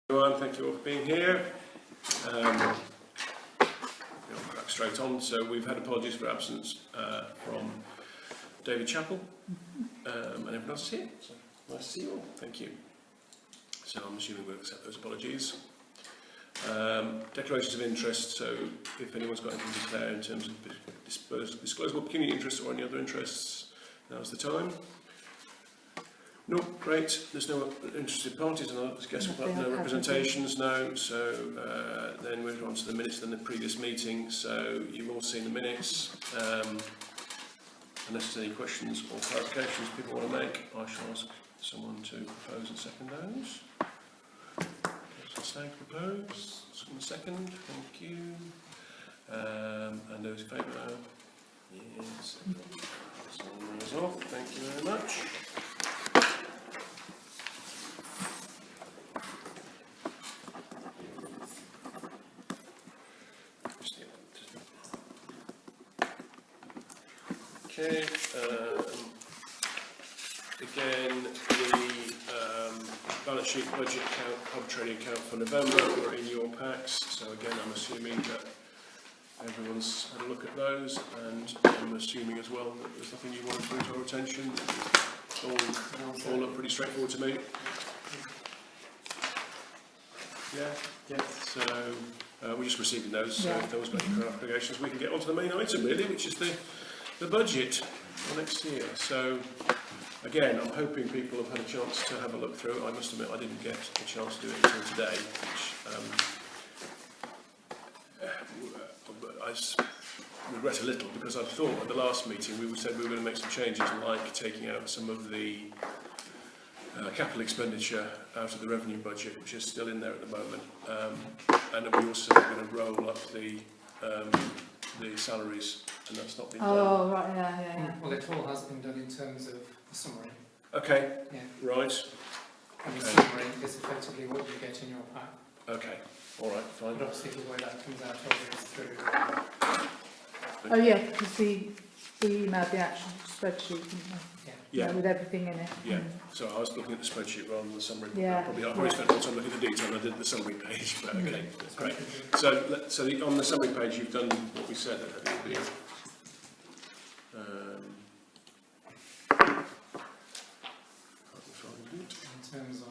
Everyone, thank you all for being here. We'll crack straight on. So we've had apologies for absence from David Chappell, and everyone else is here. So nice to see you all. Thank you. So I'm assuming we'll accept those apologies. Declarations of interest. So if anyone's got anything to declare in terms of disclosable pecuniary interests or any other interests, now's the time. No, great. There's no interested parties, and I guess we've got no representations now. So then we're on to the minutes than the previous meeting. So you've all seen the minutes. Unless there's any questions or clarifications people want to make, I shall ask someone to propose and second those. Stag propose. Someone second. Thank you. And those in favour? Yes. Someone is off. Thank you very much. Okay, again, the balance sheet budget account, hub trading account for November are in your packs, so again I'm assuming that everyone's had a look at those, and I'm assuming as well that there's nothing you want to bring to our attention. All look pretty straightforward to me. Yeah? Yeah. So we're just receiving those, so if those got any clarifications we can get on to the main item really, which is the budget for next year. So again, I'm hoping people have had a chance to have a look through. I must admit I didn't get a chance to do it until today, which I regret a little, because I thought at the last meeting we said we were going to make some changes, like taking out some of the capital expenditure out of the revenue budget, which is still in there at the moment, and we also are going to roll up the salaries, and that's not been done. Oh, right, yeah. Well, it all has been done in terms of the summary. Okay, Yeah. right. And the summary is effectively what you get in your pack. Okay, all right, fine. But obviously the way that comes out of is through... Oh, yeah, because we emailed the actual spreadsheet, didn't we? Yeah. With everything in it. Yeah, so I was looking at the spreadsheet rather than the summary. Yeah. I probably spent more time looking at the detail than I did the summary page, but okay, that's great. So on the summary page you've done what we said that it would be. In terms of...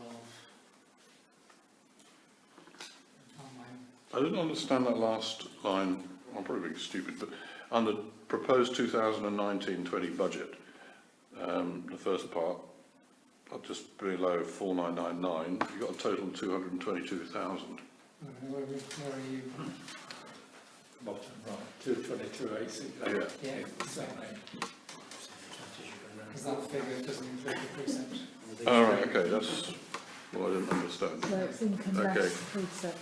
I didn't understand that last line. I'm probably being stupid, but under proposed 2019-20 budget, the first part, just below 4999, you've got a total of 222,000. Where are you? Bottom right, 222,860. Yeah, exactly. Because that figure doesn't include the precept. Oh, right, okay, that's what I didn't understand. So it's income less precept.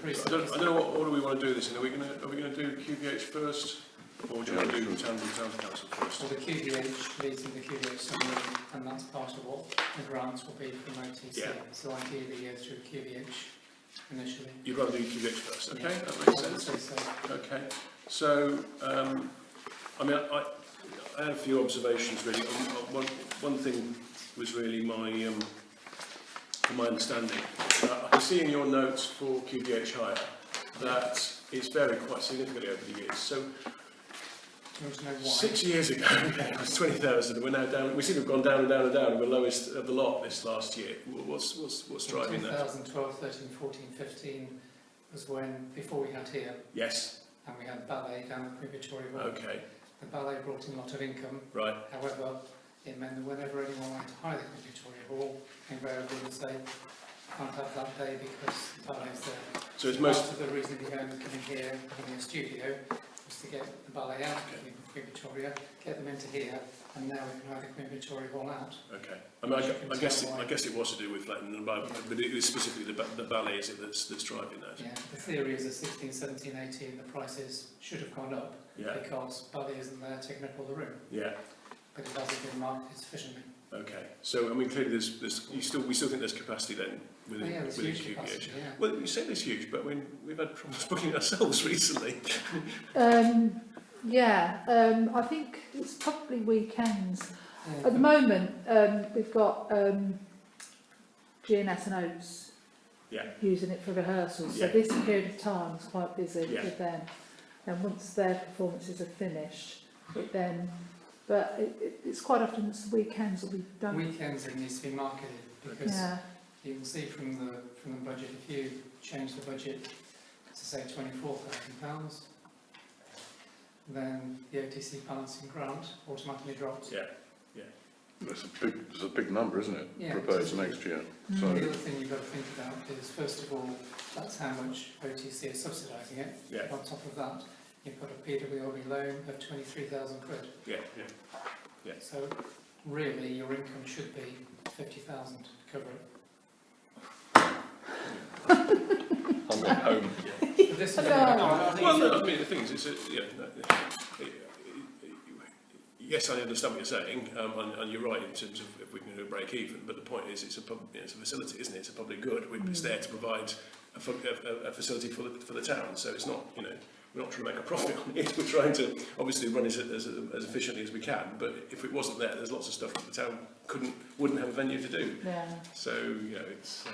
I don't know what order we want to do this in. Are we going to do QVH first, or do you want to do Town Council first? So the QVH leads in the QVH summary, and that's part of what the grants will be from OTC. Yeah. So ideally you go through QVH initially. You'd rather do QVH first, okay? Yeah. That makes I would sense. say so. Okay, so I mean, I had a few observations really. One thing was really from my understanding. I can see in your notes for QVH Hire that it's varied quite significantly over the years. So 6 years ago it was 20,000, and we're now down. We seem to have gone down and down and down, and we're lowest of the lot this last year. What's driving that? 2012, 13, 14, 15 was when, before we had here, Yes. and we had ballet down at Queen Victoria Hall. Okay. The ballet brought in a lot of income. Right. However, it meant that whenever anyone wanted to hire the Queen Victoria Hall, invariably would say, can't have that day because the ballet's there. So it's Most of the reason behind coming here, having a studio, was to get the ballet out of Queen Victoria, get them into here, and now we can hire the Queen Victoria Hall out. Okay. I mean, I guess it was to do with flattening the ballet, but it was specifically the ballet, is it, that's driving that? Yeah. The theory is that 16, 17, 18, the prices should have gone up because ballet isn't there taking up all the room. Yeah. But it hasn't been marketed sufficiently. Okay. So I mean, clearly, we still think there's capacity then within QVH. Capacity, yeah. Well, you say there's huge, but I mean, we've had problems booking it ourselves recently. I think it's probably weekends. At the moment, we've got GNS and Oates Yeah. using it for rehearsals. So Yeah. this period of time is quite busy Yeah. with them. And once their performances are finished, it's quite often it's the weekends that we don't. Weekends it needs to be marketed, because Yeah, you can see from the budget, if you change the budget to say £24,000, then the OTC balancing grant automatically drops. Yeah. It's a big number, isn't it? Yeah, Proposed it is. next year. Mm. So, The other thing you've got to think about is, first of all, that's how much OTC is subsidising it. Yeah. On top of that, you've got a PWLB loan of 23,000 quid. Yeah. Yeah. So really, your income should be 50,000 to cover it. I'm going home. But this is Well, no, I mean, the thing is, yes, I understand what you're saying, and you're right in terms of if we can do a break even, but the point is it's a facility, isn't it? It's a public good. It's there to provide a facility for the town, so it's not, we're not trying to make a profit on it, we're trying to obviously run it as efficiently as we can, but if it wasn't there, there's lots of stuff that the town wouldn't have a venue to do. yeah. So, it's,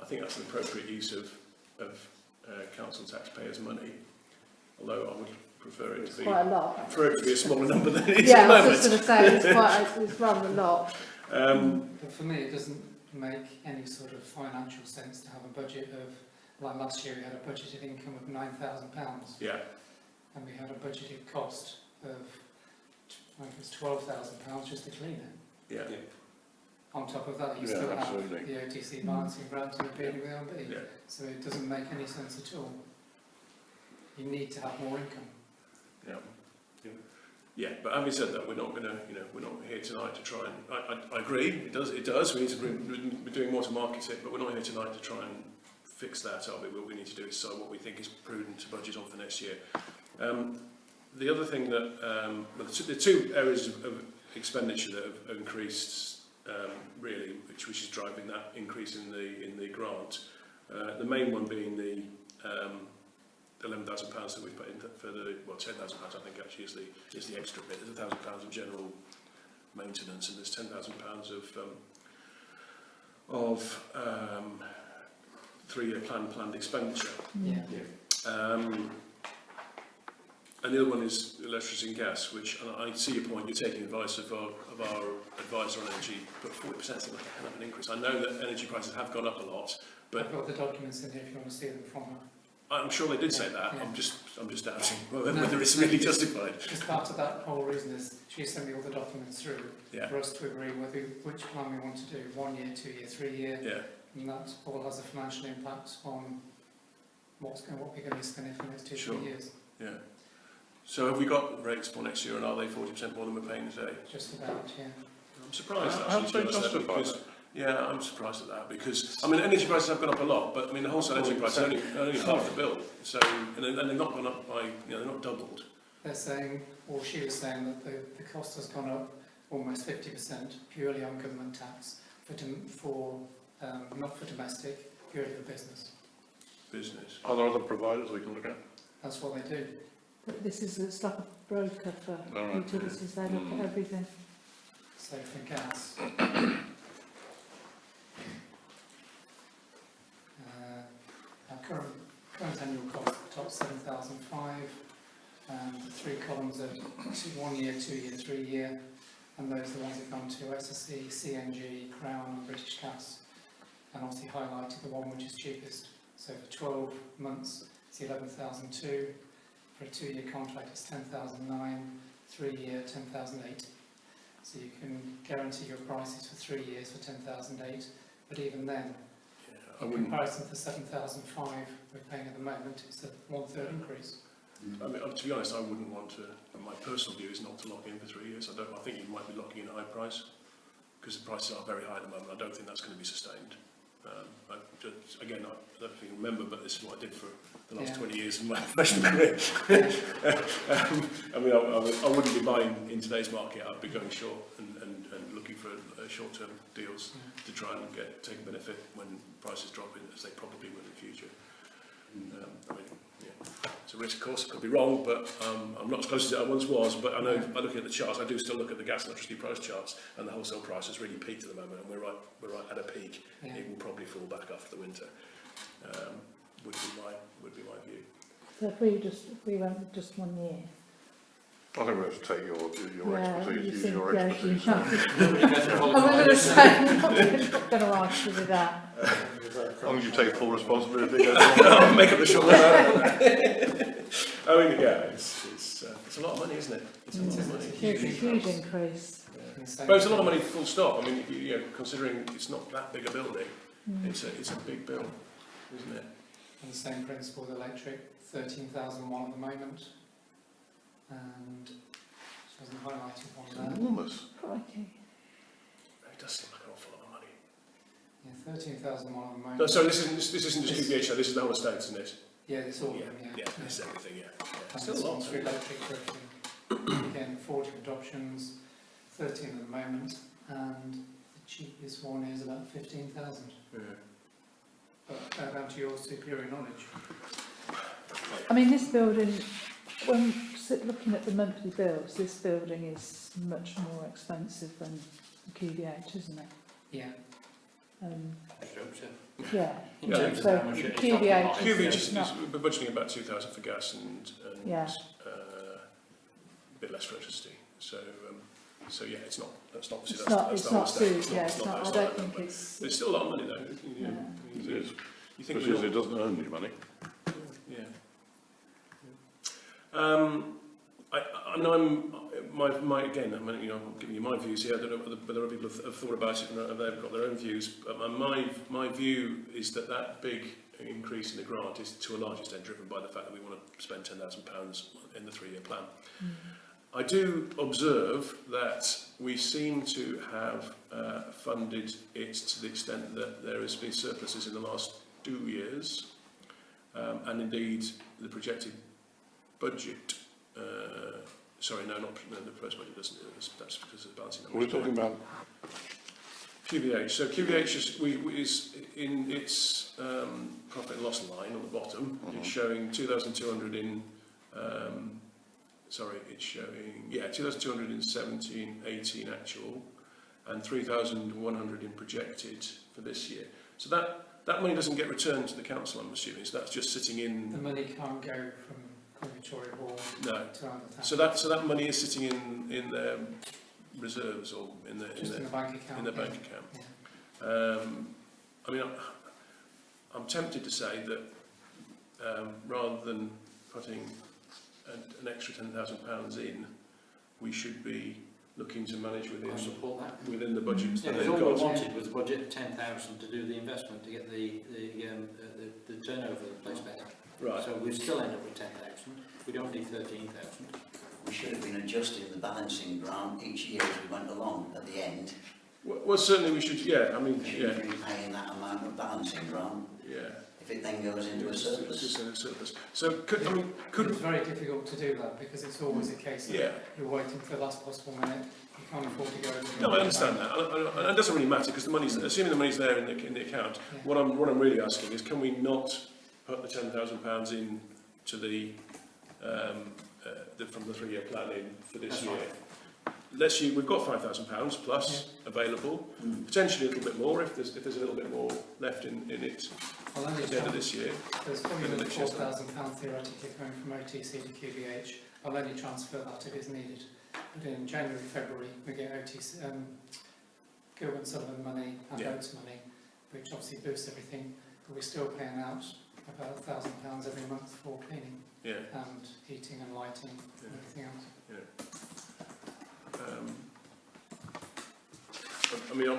I think that's an appropriate use of council taxpayers' money, although I would prefer it It's to be, quite a lot. a smaller number than it is Yeah, at the I moment. was just going to say, it's rather a lot. But for me, it doesn't make any sort of financial sense to have a budget of, like last year we had a budgeted income of £9,000, Yeah, and we had a budgeted cost of, I think it was £12,000 just to clean it. yeah, On top of that, you Yeah, still have absolutely. the OTC balancing grant and the PWLB, yeah. so it doesn't make any sense at all. You need to have more income. Yeah, but having said that, we're not going to, we're not here tonight to try and. I agree. It does. We need to we're doing more to market it, but we're not here tonight to try and fix that up. What we need to do is decide what we think is prudent to budget on for next year. The other thing that the two areas of expenditure that have increased really, which is driving that increase in the grant. The main one being the £11,000 that we put in for the, well, £10,000 I think actually is the extra bit. There's £1,000 of general maintenance and there's £10,000 of 3-year planned expenditure. Yeah. And the other one is electricity and gas, which, and I see your point, you're taking advice of our advisor on energy, but 40% seems like a hell of an increase. I know that energy prices have gone up a lot, but I've got the documents in here if you want to see them from her. I'm sure they did say that. Yeah. I'm just doubting whether it's really justified. Just part of that whole reason is she sent me all the documents through Yeah, for us to agree which plan we want to do, 1 year, 2 year, 3 year, yeah, and that all has a financial impact on what we're going to be spending for the next 2 Sure. 3 years. yeah. So have we got rates for next year, and are they 40% more than we're paying today? Just about, yeah. I'm surprised How actually. do they to be honest, justify because- that? Yeah, I'm surprised at that because I mean energy prices have gone up a lot, but I mean the wholesale energy prices are only half the bill. So and they've not gone up by they're not doubled. They're saying, or she was saying, that the cost has gone up almost 50% purely on government tax for not for domestic, purely for business. Business. Are there other providers we can look at? That's what they do. But this is, it's like a broker for All right. utilities, they look at everything. So for gas, our current annual cost, top 7,005, and 3 columns of 1 year, 2 year, 3 year, and those are the ones that have gone to SSE, CNG, Crown and British Gas, and obviously highlighted the one which is cheapest. So for 12 months it's 11,002, for a 2-year contract it's 10,009, 3 year 10,008. So you can guarantee your prices for 3 years for 10,008, but even then, Yeah, I in wouldn't. comparison to 7,005 we're paying at the moment, it's a 1/3 increase. I mean, to be honest, I wouldn't want to. My personal view is not to lock in for 3 years. I think you might be locking in a high price because the prices are very high at the moment. I don't think that's going to be sustained. I don't know if you remember, but this is what I did for the last 20 years of my professional career. I mean, I wouldn't be buying in today's market. I'd be going short and looking for short-term deals to try and take a benefit when prices drop in, as they probably will in the future. I mean, yeah, it's a risk, of course, it could be wrong, but I'm not as close as I once was, but I know by looking at the charts, I do still look at the gas and electricity price charts, and the wholesale price has really peaked at the moment, and we're right at a peak. Yeah. It will probably fall back after the winter, would be my view. So if we went with just 1 year. I think we have to take your Yeah, expertise, you use think, your yeah, expertise. I'm going to say, I'm not going to answer with that. As long as you take full responsibility. I'll make up the short I mean, yeah, it's a lot of money, isn't it? It's a lot of money. It's a huge increase. Yeah. But it's a lot of money, full stop. I mean, you know, considering it's not that big a building, it's a big bill, isn't it? And the same principle with electric, 13,001 at the moment. And she hasn't highlighted one It's there. enormous. Crikey. It does seem like an awful lot of money. Yeah, 13,001 at the moment. No, sorry, this isn't just QVH, this is the whole estate, isn't it? Yeah, it's all of Yeah, them, yeah, this is everything, yeah. And Still a it's lot. on through electric for everything. Again, 40 adoptions, 13 at the moment, and the cheapest one is about 15,000. Yeah. But down to your superior knowledge. I mean, this building, when looking at the monthly bills, this building is much more expensive than the QVH, isn't it? Yeah. Yeah. In Yeah. terms of So how much it's QVH occupied. QVH It's is not- we're budgeting about 2,000 for gas and Yeah. a bit less for electricity. So yeah, it's not. That's not obviously It's that's not, that's it's the whole not estate. food, yeah, it's not, I that's don't that think number. it's, But it's still a lot of money, though. You know, It is, you think especially as it doesn't earn any money. yeah. I mean, again, I mean, you know, I'm giving you my views here. I don't know whether other people have thought about it and they've got their own views. But my view is that big increase in the grant is to a large extent driven by the fact that we want to spend £10,000 in the 3-year plan. I do observe that we seem to have funded it to the extent that there has been surpluses in the last 2 years, and indeed the projected budget. Sorry, no, not the proposed budget doesn't. That's because of the balancing numbers. We're talking about QVH. So QVH is in its profit and loss line on the bottom. It's showing 2,200 in. Sorry, it's showing 2,200 in 17-18 actual, and 3,100 in projected for this year. So that money doesn't get returned to the council, I'm assuming. So that's just sitting The in. money can't go from Victoria Hall No. to other towns. So that money is sitting in their reserves or in the Just in the bank account. in the yeah. bank account. Yeah. I mean, I'm tempted to say that rather than putting an extra £10,000 in, we should be looking to manage I support that. within the budgets Yeah, that because they've all we got. wanted was a budget of 10,000 to do the investment to get the turnover of the place better. Right. So we still end up with 10,000. We don't need 13,000. We should have been adjusting the balancing grant each year as we went along at the end. Well, certainly we should. Yeah, I mean, We yeah, shouldn't be paying that amount of balancing grant yeah. if it then goes into a surplus. It's a surplus. So could It's very difficult to do that because it's always a case that yeah. you're waiting for the last possible minute. You can't afford to go over. No, I understand that, and it doesn't really matter because the money's, assuming the money's there in the account. Yeah. What I'm really asking is, can we not put the £10,000 in to the from the 3-year plan in for this year? Let's use, we've got £5,000 plus available, potentially a little bit more if there's a little bit more left in it I'll only at the end of this year. There's probably in the another next year's £4,000 theoretically going from OTC to QVH. I'll only transfer that if it's needed. But in January, February, we get OTC, Gilbert Sullivan money and Yeah. Oates money, which obviously boosts everything. But we're still paying out about £1,000 every month for cleaning Yeah. and heating and lighting and everything else. I mean, I'm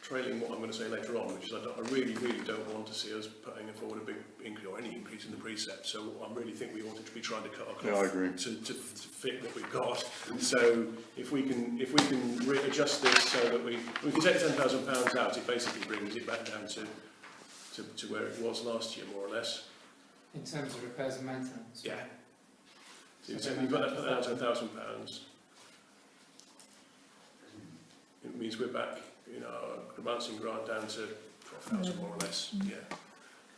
trailing what I'm going to say later on, which is I really don't want to see us putting forward a big increase or any increase in the precept. So I really think we ought to be trying to cut our cloth Yeah, I agree. to fit what we've got. So if we can readjust this so that we can take £10,000 out, it basically brings it back down to where it was last year, more or less. In terms of repairs and maintenance. Yeah. So you've got that down to £1,000. It means we're back, you know, our balancing grant down to 12,000 more or less. Yeah.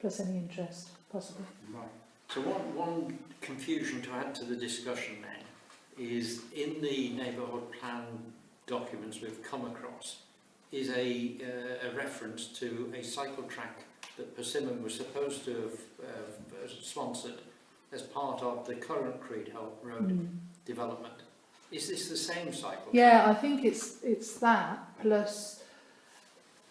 plus any interest, possibly. Right. So one confusion to add to the discussion then is in the neighbourhood plan documents we've come across is a reference to a cycle track that Persimmon was supposed to have sponsored as part of the current Creed Road development. Is this the same cycle? Yeah, I think it's that, plus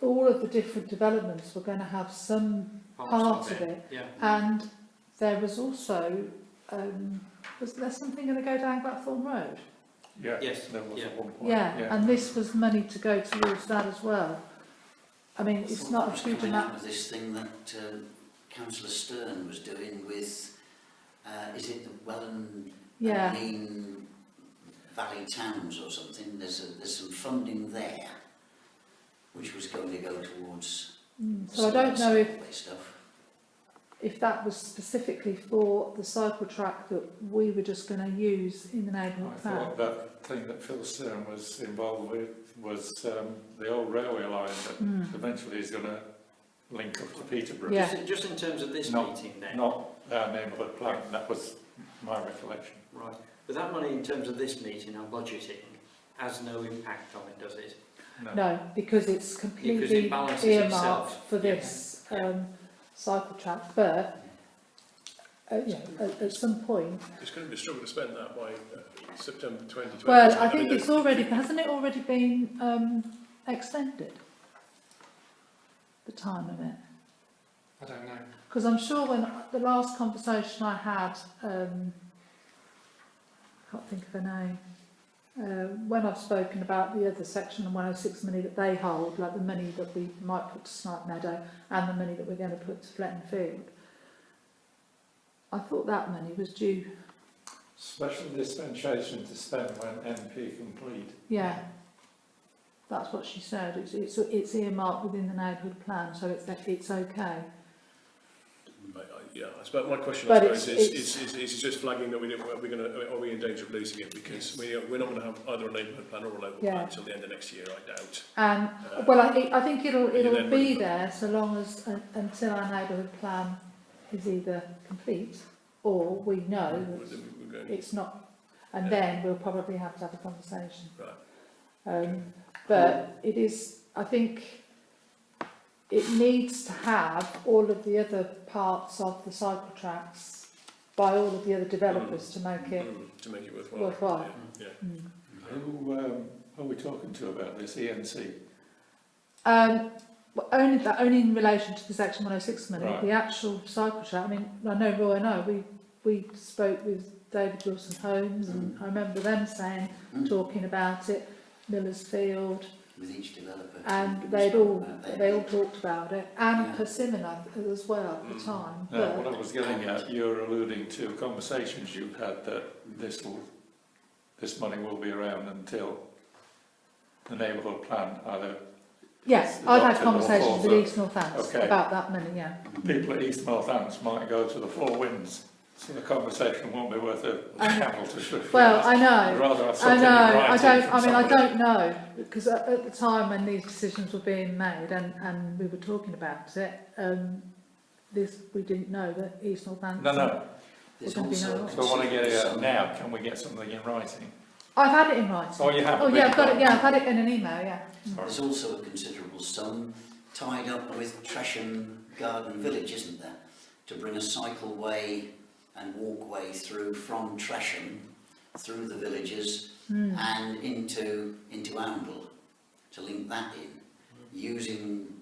all of the different developments were going to have some part of it. Yeah. And there was also, was there something going to go down Blackthorn Road? Yeah, Yes, there was yeah. at one point. Yeah, and this was money to go towards that as well. I mean, it's thought not that a was huge coming out amount. of this thing that Councillor Stern was doing with, is it the Welland Yeah, Mean Valley Towns or something? There's some funding there which was going to go towards so I don't know stuff. if that was specifically for the cycle track that we were just going to use in the I neighbourhood plan. thought that thing that Phil Stern was involved with was the old railway line that eventually is going to link up to Peterborough. Yeah. Just in terms of this No, meeting then. Not our neighbourhood plan, that was my recollection. Right. But that money in terms of this meeting and budgeting has no impact on it, does it? No, because it's Because completely it balances earmarked itself. for this cycle track. But you know, at some point, It's going to be a struggle to spend that by September 2020. well, I think it's already, hasn't it already been extended? The time of it. I don't know. Because I'm sure when the last conversation I had, can't think of her name, when I've spoken about the other section and 106 money that they hold, like the money that we might put to Snipe Meadow and the money that we're going to put to Fletton Field, I thought that money was due. Special dispensation to spend when MP complete. Yeah, that's what she said. It's earmarked within the neighbourhood plan, so it's okay. Yeah, I suppose my question But I suppose is just flagging that are we in danger of losing it, because we're not going to have either a neighbourhood plan or a local plan until the end of next year, I doubt. And well, I think it'll then be run- there so long as until our neighbourhood plan is either complete or we know that We're going, it's not, and Yeah. then we'll probably have to have a conversation. right. But it is, I think, it needs to have all of the other parts of the cycle tracks by all of the other developers to make it To make it worthwhile. worthwhile. Yeah. Who are we talking to about this, ENC? Well, only in relation to the Section 106 money, Right. the actual cycle track. I mean, I know Roy and I, we spoke with David Wilson Holmes, and I remember them saying, talking about it, Miller's Field, With each developer. and they all talked about it, and Persimmon as well at the time. No, But what I was getting at, you're alluding to conversations you've had that this money will be around until the neighbourhood plan either. yes, it's I've had adopted or conversations with thought East Northants Okay. about that money, yeah. People at East Northants might go to the Four Winds, so the conversation won't be worth a candle to Swift. Well, I I'd know. rather have I something know, in writing from I somebody. don't know, because at the time when these decisions were being made and we were talking about it, we didn't know that East Northampton. No. There's We're gonna be also no- So I want to get it out some- now. Can we get something in writing? I've had it in writing. Oh, you have? Oh yeah, I've got it, yeah, I've had it in an email, yeah. There's also a considerable sum tied up with Tresham Garden Village, isn't there? To bring a cycleway and walkway through from Tresham, through the villages and into Oundle, to link that in, using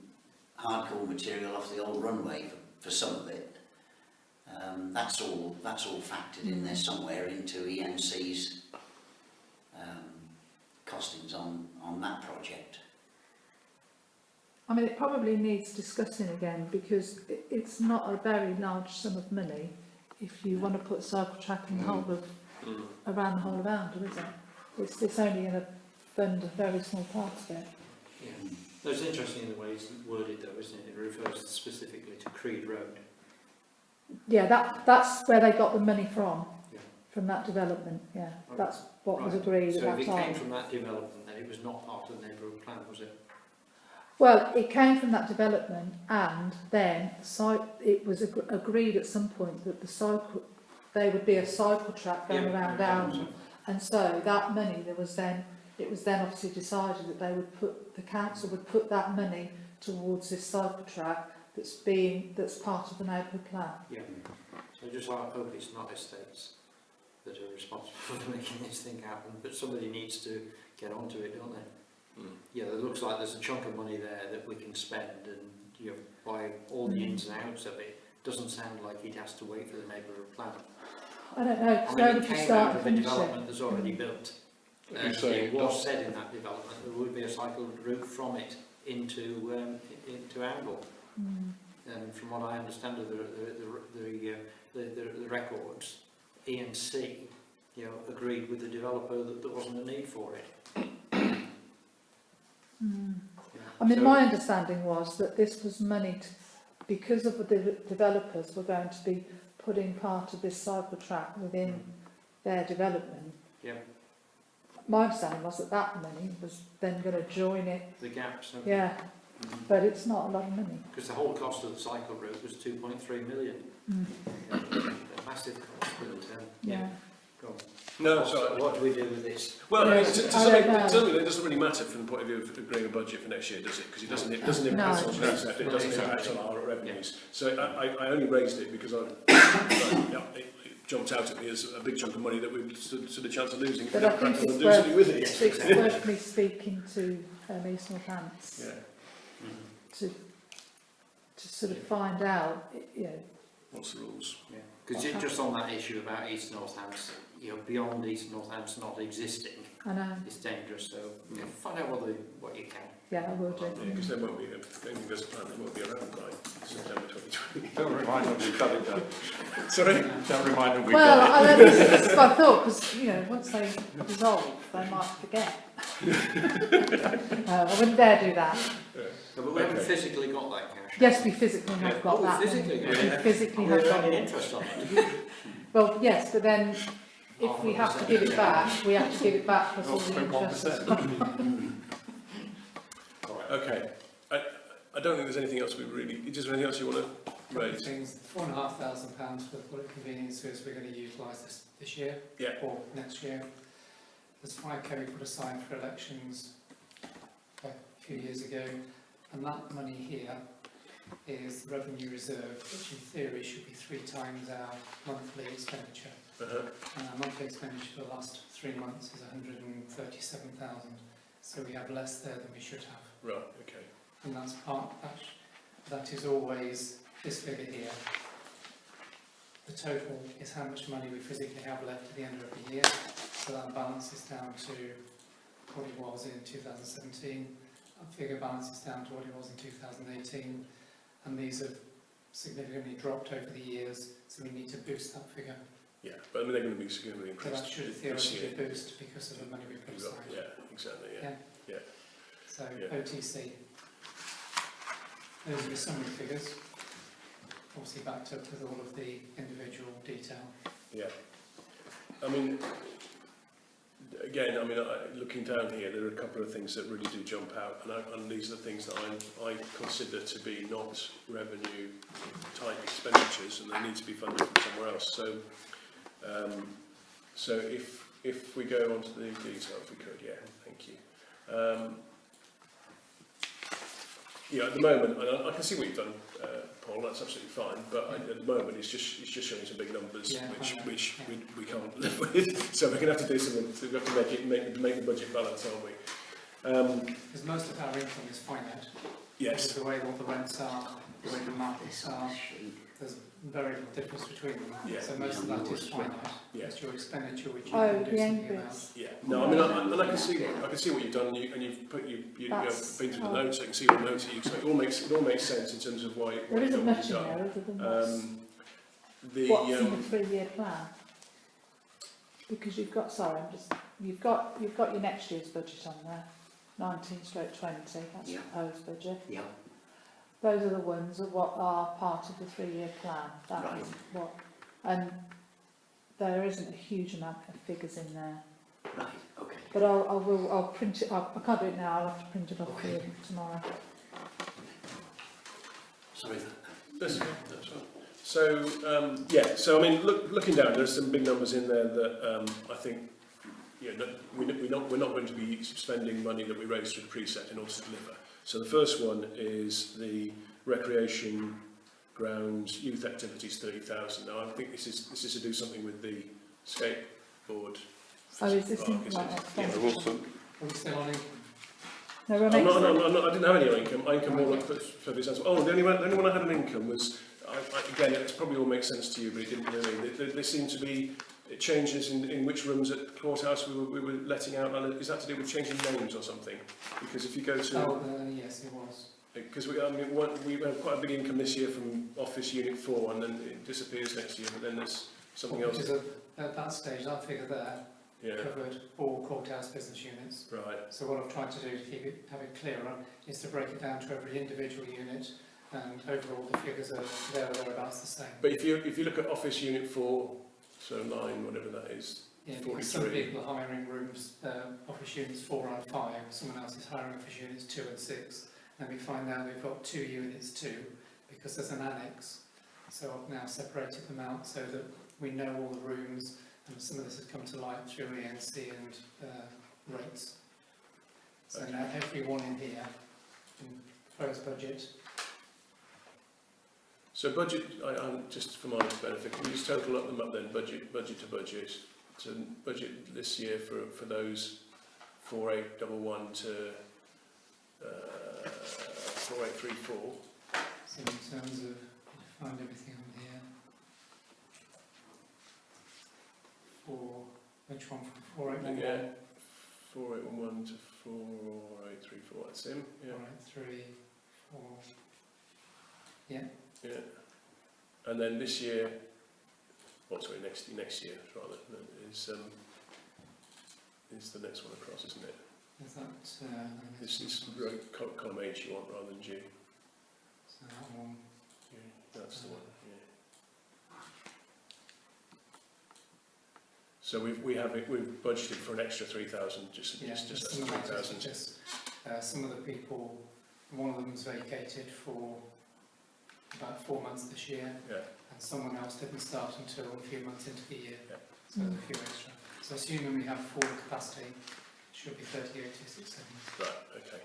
hardcore material off the old runway for some of it. That's all factored in there somewhere into ENC's costings on that project. I mean, it probably needs discussing again because it's not a very large sum of money if you want to put a cycle track in the whole of, around the whole of Oundle, is it? It's only going to fund a very small part of it. Yeah. That's interesting in the way it's worded though, isn't it? It refers specifically to Creed Road. Yeah, that's where they got the money from, Yeah. from that development, yeah. Right. That's what was Right. agreed So at if that it came time. from that development, then it was not part of the neighbourhood plan, was it? Well, it came from that development, and then it was agreed at some point that there would be a cycle track going around Down, and so that money it was then obviously decided that the council would put that money towards this cycle track that's part of the neighbourhood plan. Yeah. So just like, I hope it's not estates that are responsible for making this thing happen, but somebody needs to get onto it, don't they? Yeah, it looks like there's a chunk of money there that we can spend, and by all the ins and outs of it, doesn't sound like it has to wait for the neighbourhood plan. I don't know, I because mean, it nobody came start out and of a finish it. development that's already built. You're And saying it was said in that development there would be a cycle route from it into Angle. And from what I understand of the records, E&C, agreed with the developer that there wasn't a need for it. I mean, So- my understanding was that this was money because of the developers were going to be putting part of this cycle track within their development. Yeah. My understanding was that money was then going to join it. The gaps. Yeah, but it's not a lot of money. Because the whole cost of the cycle route was 2.3 million. A massive cost, but Yeah. Go on. No, sorry. What do we do with this? Well, I mean, to I some don't know. certainly it doesn't really matter from the point of view of agreeing a budget for next year, does it? Because it doesn't impact on things, it doesn't impact on our revenues. So I only raised it because it jumped out at me as a big chunk of money that we stood a chance of losing. But I think and it's do something with it. It's worth me speaking to East Northants to sort of find out, What's the rules? Because just on that issue about East Northants, beyond East Northants not existing, I know, it's dangerous. So find out what you can. yeah, I will do. Because there won't be, if anything goes to plan, there won't be around by September 2020. Don't remind them we cut it down. Sorry? Don't remind them we Well, cut I mean, this is what I thought, because, once they dissolve, they might forget. I wouldn't dare do that. No, but we haven't physically got that cash. Yes, we physically have got that. Physically, We physically We're have got earning it. interest on it. Well, yes, but then if we have to give it back, we have to give it back plus all the interest. 0.1%. Okay. I don't think there's anything else we really... Is there anything else you want to raise? Things, £4,500 for the public convenience service we're going to utilise this year or next year. There's 5k we put aside for elections a few years ago, and that money here is revenue reserve, which in theory should be 3 times our monthly expenditure. And our monthly expenditure for the last 3 months is 137,000, so we have less there than we should have. Right, okay. And that's that is always this figure here. The total is how much money we physically have left at the end of the year, so that balances down to what it was in 2017. That figure balances down to what it was in 2018, and these have significantly dropped over the years, so we need to boost that figure. Yeah, but I mean, they're going to be significantly So increased that should this theoretically year. boost because of the money we put aside. Yeah, exactly, yeah. So Yeah. OTC. Those are the summary figures, obviously backed up with all of the individual detail. Yeah. I mean, again, looking down here, there are a couple of things that really do jump out, and these are the things that I consider to be not revenue type expenditures, and they need to be funded from somewhere else. So if we go on to the detail, if we could, thank you. At the moment, and I can see what you've done, Paul. That's absolutely fine. But at the moment, it's just showing some big numbers, which we can't live with. So we're going to have to do something. So we have to make the budget balance, aren't we? Because most of our income is finite. Yes. The way all the rents are, the way the markets are, there's very little difference between them. Yeah. So most of that is finite. Yeah. It's your expenditure which you Oh, can do the something about. increase. Yeah. No, I can see what you've done, and you've put you've been through the notes. So you can see the notes. So it all makes sense in terms of why. There isn't much in there other than what's in the 3-year plan. Because you've got you've got your next year's budget on there, 19/20. That's the proposed budget. Yeah. Those are the ones of what are part of the 3-year plan. That is what, and there isn't a huge amount of figures in there. Right, okay. But I'll print it up. I can't do it now. I'll have to print it off for you tomorrow. Sorry. That's okay, that's fine. So, yeah, so I mean, looking down, there's some big numbers in there that I think, we're not going to be spending money that we raised through the precept in order to deliver. So the first one is the recreation grounds youth activities, 30,000. Now I think this is to do something with the skateboard. Oh, is this park, in, is like, it? expenditure? There was some, Are we still on income? No, we're on I'm expenditure. not, I didn't have any income. My income more for this answer. Oh, the only one I had an income was, again, it probably all makes sense to you, but it didn't really. There seemed to be changes in which rooms at the courthouse we were letting out. Is that to do with changing names or something? Because if you go to... Yes, it was. Because we have quite a big income this year from Office Unit 4, and then it disappears next year, but then there's something else. Because at that stage, that figure there Yeah, covered all courthouse business units. right. So what I've tried to do to have it clearer is to break it down to every individual unit, and overall the figures are there or thereabouts the same. But if you look at Office Unit 4, so 9, whatever that is, Yeah, because some 43. people are hiring rooms, office units 4 and 5, someone else is hiring office units 2 and 6. Then we find out we've got 2 units 2 because there's an annex. So I've now separated them out so that we know all the rooms, and some of this has come to light through ENC and rates. So Okay. now everyone in here, in proposed budget, So budget, just for my benefit, can you just total up them up then, budget to budget? So budget this year for those 4811 to 4834. so in terms of, find everything on here. For, which one, for 4811? Yeah, 4811 to 4834, that's him, yeah. 3, 4, Yeah. And then this year, next year rather, is the next one across, isn't it? is that, This is column H you want rather than G. so that one, Yeah, that's the one, yeah. So we've budgeted for an extra 3,000, just yeah, less some than of that is 3,000. just, some of the people, one of them's vacated for about 4 months this year, Yeah, and someone else didn't start until a few months into the year, Yeah. so there's a few extra. So assuming we have full capacity, it should be 38,267. right, okay.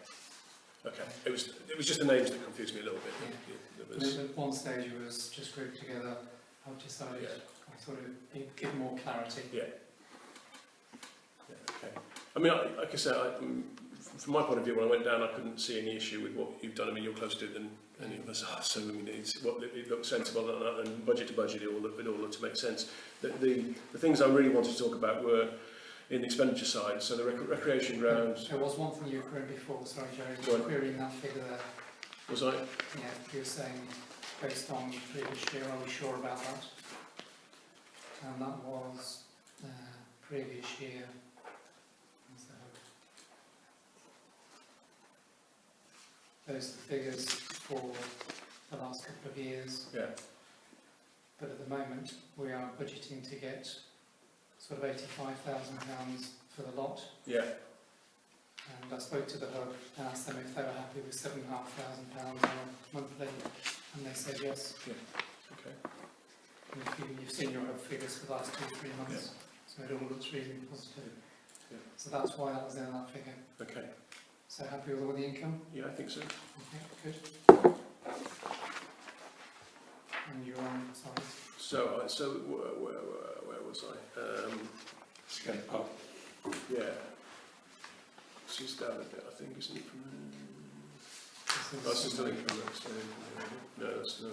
Okay, it was just the names that confused me a little bit. Yeah. There was, At one stage it was just grouped together. I've decided, Yeah. I thought it would give more clarity. yeah, okay. I mean, like I said, from my point of view, when I went down, I couldn't see any issue with what you've done. I mean, you're closer to it than any of us are, so I mean, it looked sensible, and budget to budget, it all looked to make sense. The things I really wanted to talk about were in the expenditure side, so the recreation grounds. There was one thing you were querying before, sorry Jerry, Go you on. were querying that figure there. Was I? Yeah, you were saying, based on previous year, are we sure about that? And that was previous year. Where's that? Those are the figures for the last couple of years, Yeah. but at the moment we are budgeting to get sort of £85,000 for the lot. Yeah. And I spoke to the hub and asked them if they were happy with £7,500 monthly, and they said yes. Okay. And if you've seen your hub figures for the last 2-3 months, so it all looks really positive. Yeah. So that's why that was in that figure. Okay. So happy with all the income? Yeah, I think so. Okay, good. And you're on, sorry. So where was I? Skate park. Yeah. It's just down a bit, I think, isn't it? From that's just still income. No, that's not.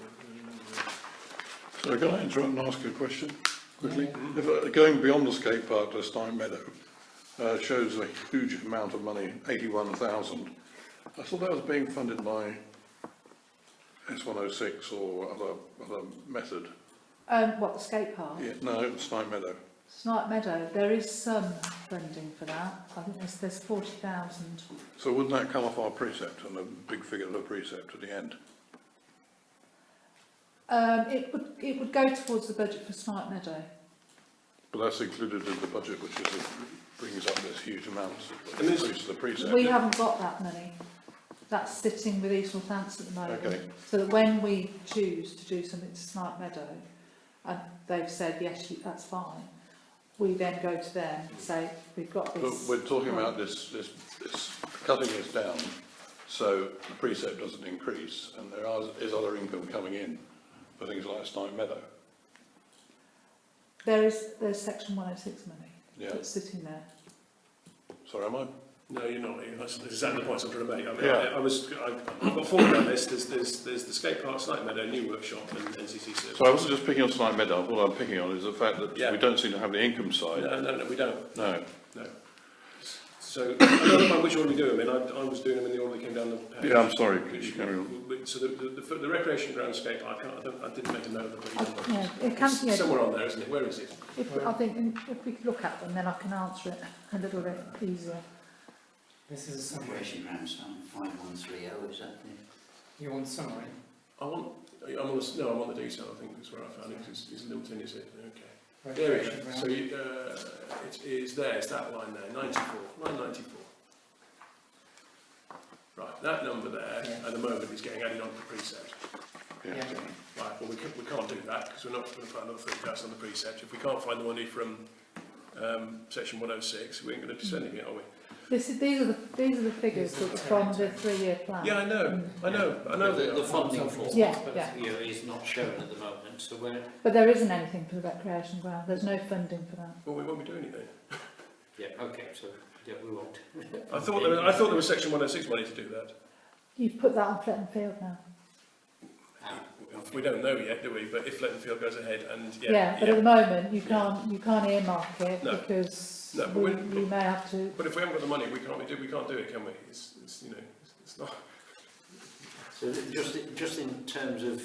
so can I interrupt and ask a question quickly? Yeah. If, going beyond the skate park to Stein Meadow, shows a huge amount of money, 81,000. I thought that was being funded by S106 or other method. What, the skate park? Yeah, no, Stein Meadow. Snipe Meadow, there is some funding for that. I think there's 40,000. So wouldn't that come off our precept and a big figure of a precept at the end? It would go towards the budget for Snipe Meadow. But that's included in the budget, which is brings up this huge amount And this- increase to the precept. We haven't got that money. That's sitting with East Northampton at the moment. Okay. So that when we choose to do something to Snipe Meadow, and they've said, yes, that's fine, we then go to them and say, we've got But this. we're talking about this cutting this down, so the precept doesn't increase, and is other income coming in for things like Snipe Meadow. There's section 106 money Yeah. that's sitting there. Sorry, am I? No, you're not. That's exactly the point I'm trying to make. I mean, Yeah. I've got four on this. There's the skate park, Snipe Meadow, new workshop, and NCC service. So I wasn't just picking on Snipe Meadow. All I'm picking on is the fact that Yeah. we don't seem to have the income side. No, we don't. No. So I don't know which one we do. I mean, I was doing them in the order they came down the page. Yeah, I'm sorry. Could you carry on? So the recreation ground skate park, I didn't make a note of the bloody number. Yeah, it can, It's yeah, somewhere on there, isn't it? Where is it? I think if we could look at them, then I can answer it a little bit easier. This is a summary. Recreation ground, 5130, is that the... You want summary? I'm on the detail. I think that's where I found it. It's a little tin, is it? Okay. There we Recreation go. ground. So it is there. It's that line there. 94. Line 94. Right. That number there Yeah. at the moment is getting added on to the precept. Yeah. Right. Well, we can't do that because we're not going to find another 30,000 on the precept. If we can't find the money from section 106, we ain't going to be spending it, are we? These are the figures that are from the 3-year plan. Yeah, I know. The funding for Yeah, it, yeah. you know, is not shown at the moment, so we're, But there isn't anything for the recreation ground. There's no funding for that. Well, we won't be doing it then. yeah, okay, so, yeah, we won't. I thought there was section 106 money to do that. You've put that on Fletton Field now. We don't know yet, do we? But if Fletton Field goes ahead and Yeah, but at the moment you can't earmark it No. because No, but we may have to. But if we haven't got the money, we can't do it, can we? It's it's not. So just in terms of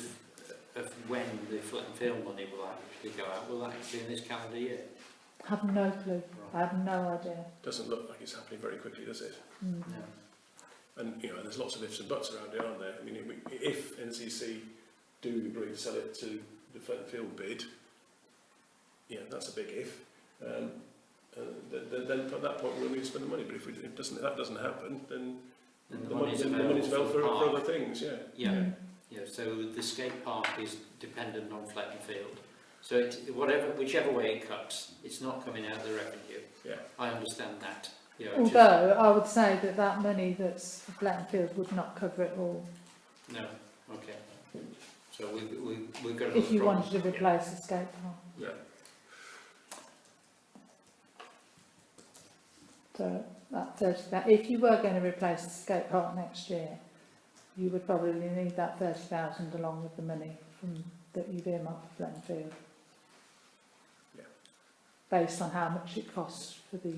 when the Fletton Field money will actually go out, will that be in this calendar year? I have no clue. I have no idea. Doesn't look like it's happening very quickly, does it? Mm. No. And there's lots of ifs and buts around it, aren't there? I mean, if NCC do agree to sell it to the Fletton Field bid, that's a big if. Then at that point we'll need to spend the money. But if that doesn't happen, then the money's available for other things. Yeah. Yeah, Mm. yeah, so the skate park is dependent on Fletton Field. So whichever way it cuts, it's not coming out of the revenue. Yeah. I understand that. Although I would say that money that's for Fletton Field would not cover it all. No, okay. So we've got If you another wanted to problem. replace the skate park. Yeah. So that 30,000, if you were going to replace the skate park next year, you would probably need that 30,000 along with the money that you've earmarked for Fletton Field. Yeah. Based on how much it costs for the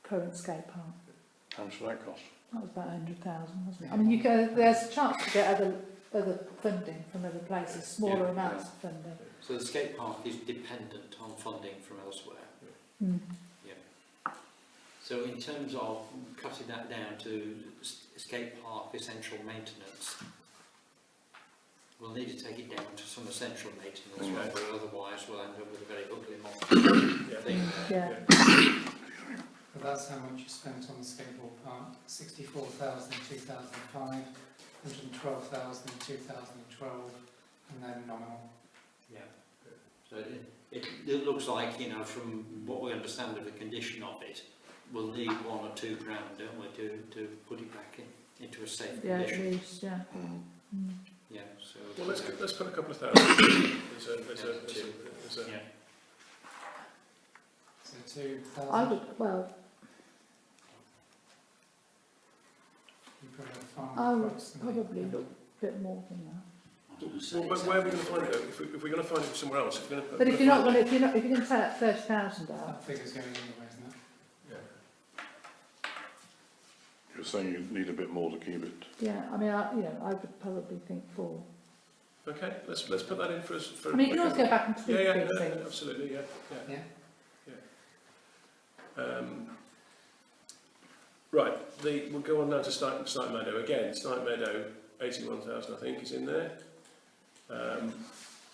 current skate park. How much will that cost? That was about 100,000, wasn't it? I mean, there's a chance to get other funding from other places, smaller Yeah, amounts of funding. So the skate park is dependent on funding from elsewhere. Mm. So in terms of cutting that down to skate park essential maintenance, we'll need to take it down to some essential maintenance, but otherwise we'll end up with a very ugly model thing. Yeah. But that's how much you spent on the skateboard park, 64,000 in 2005, 112,000 in 2012, and then nominal. Yeah. So it looks like, from what we understand of the condition of it, we'll need £1 or £2 grand, don't we, to put it back into a safe Yeah, at condition. least, yeah. Mm. Yeah. So. Well, let's put a couple of thousand. There's a Yeah. So 2,000. I would, well, You probably have farm I would quotes and probably the- look a bit more than that. Well, where are we going to find it? Though? If we're going to find it somewhere else, if we're going to. But if you're going to take that 30,000 out, That figure's going anyway, isn't it? You're saying you need a bit more to keep it. yeah, I mean, I would probably think 4. Okay, let's put that in for us. I mean, you can always go back and tweak Yeah, things. absolutely, yeah. Right, we'll go on now to Snipe Meadow again. Snipe Meadow, 81,000, I think, is in there.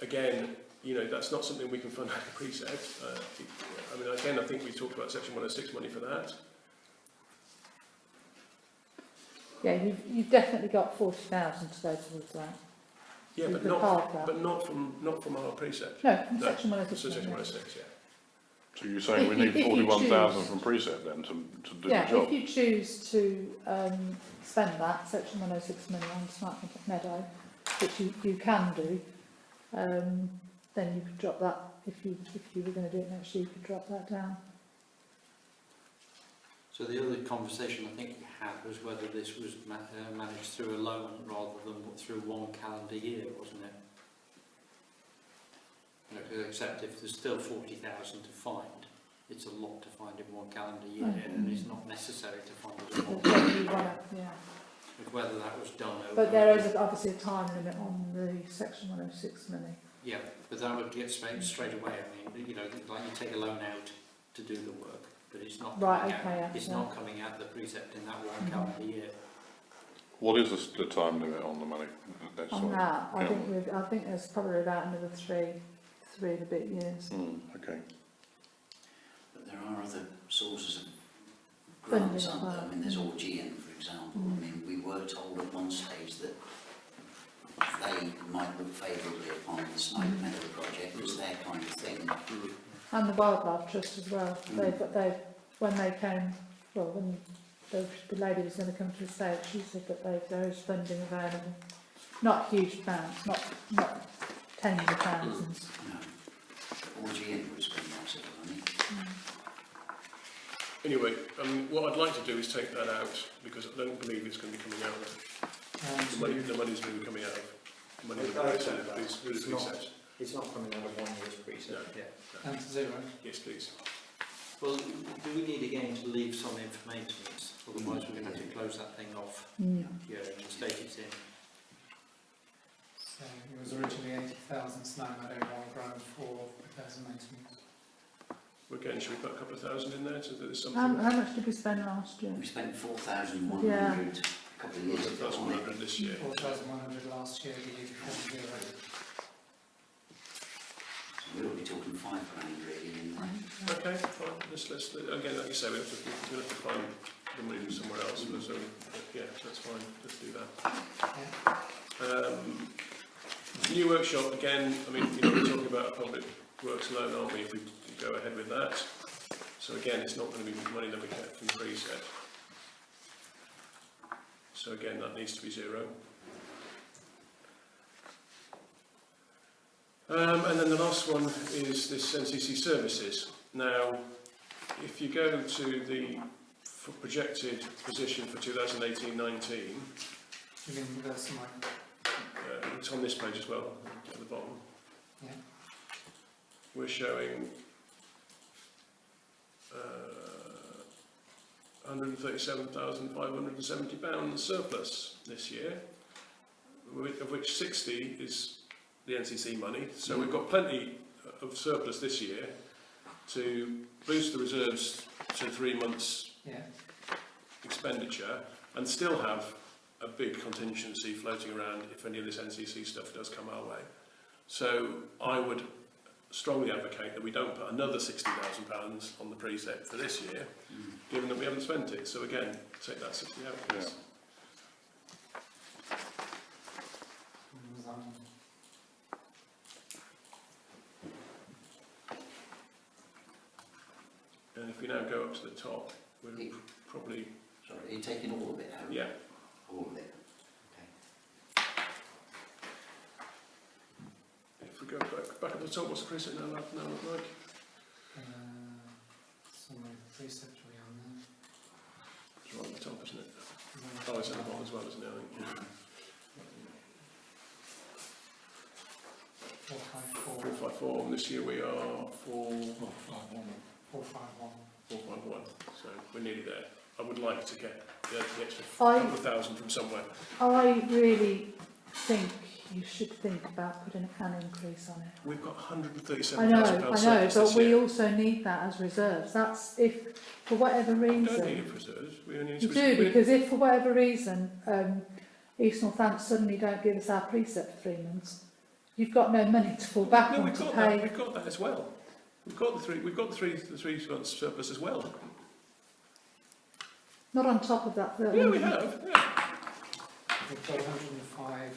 Again, that's not something we can fund out of precept. I mean, again, I think we talked about Section 106 money for that. Yeah, you've definitely got 40,000 to go towards that. Yeah, You but could not, halve that. but not from our precept. No, from No, section So 106. section yeah. 106, yeah. So you're saying we If you- need if you 41,000 choose- from precept then to do Yeah, the job? if you choose to spend that, section 106 money on Snipe Meadow, which you can do, then you could drop that, if you were going to do it next year, you could drop that down. So the other conversation I think we had was whether this was managed through a loan rather than through one calendar year, wasn't it? You know, except if there's still 40,000 to find, it's a lot to find in one calendar year, and it's not necessary to find it in one. Yeah. Whether that was done over. But there is obviously a time limit on the section 106 money. Yeah, but that would get straight away. I mean, you know, like you take a loan out to do the work, but it's not Right, coming okay, out. It's yeah. not coming out the precept in that one calendar year. What is the time limit on the money? That's On all. that, I Yeah. think there's probably about another three and a bit years. Okay. But there are other sources of Funding grants, as aren't there? well. I mean, there's Augean, for example. I mean, we were told at one stage that they might look favourably upon the Snipe Meadow project as their kind of thing. And the Wildlife Trust as well. They when they came, well, when the lady was going to come to the state, she said that there is funding available. Not huge amounts, not tens of thousands. No. Augean would spend lots of money. Anyway, what I'd like to do is take that out, because I don't believe it's going to be coming out of the money's going to be coming out of money in the precept, through the precept. It's not coming out of 1 year's precept, yeah. Down to zero. Yes, please. Well, do we need again to leave some in for maintenance? Otherwise we're going to have to close that thing off. Yeah, and the state it's in. So it was originally 80,000 Snipe Meadow, 1 grand for repairs and maintenance. Again, should we put a couple of thousand in there so that there's How something? much did we spend last year? We spent 4,100 Yeah. a couple of years ago That's on it. 100 this year. 4,100 last year, the year before zero. So we'll be talking 5 grand really in there. Okay, fine. Let's again, like you say, we'll have to find the money from somewhere else. So, yeah, that's fine. Let's do that. New workshop again. I mean, we're talking about a public works loan, aren't we? If we go ahead with that. So again, it's not going to be money that we get from the preset. So again, that needs to be zero. And then the last one is this NCC services. Now, if you go to the projected position for 2018-19, You mean there's some like, it's on this page as well, at the bottom. yeah. We're showing £137,570 surplus this year, of which 60 is the NCC money. So we've got plenty of surplus this year to boost the reserves to 3 months Yeah. expenditure and still have a big contingency floating around if any of this NCC stuff does come our way. So I would strongly advocate that we don't put another £60,000 on the precept for this year, given that we haven't spent it. So again, take that 60 out, please. And if we now go up to the top, we're probably, Sorry, are you taking all of it out? yeah, All of it. if we go back up to the top, what's the precept now look like? Somewhere precept are we on there? It's right at the top, isn't it? Oh, it's at the bottom as well, isn't it? I think. 454. 454, and this year we are 451. 451, so we're nearly there. I would like to get the extra I- couple of thousand from somewhere. I really think you should think about putting an increase on it. We've got I know, £137,000 surplus but this we year. also need that as reserves. That's if, for whatever We don't need reason, it for reserves. We only need you to do, because if for whatever reason East Northampton suddenly don't give us our precept for 3 months, you've got no money to fall back No, on we've to got pay. that. We've got that as well. We've got the three months surplus as well. Not on top of that. Yeah, we have. Yeah. We've got 105,000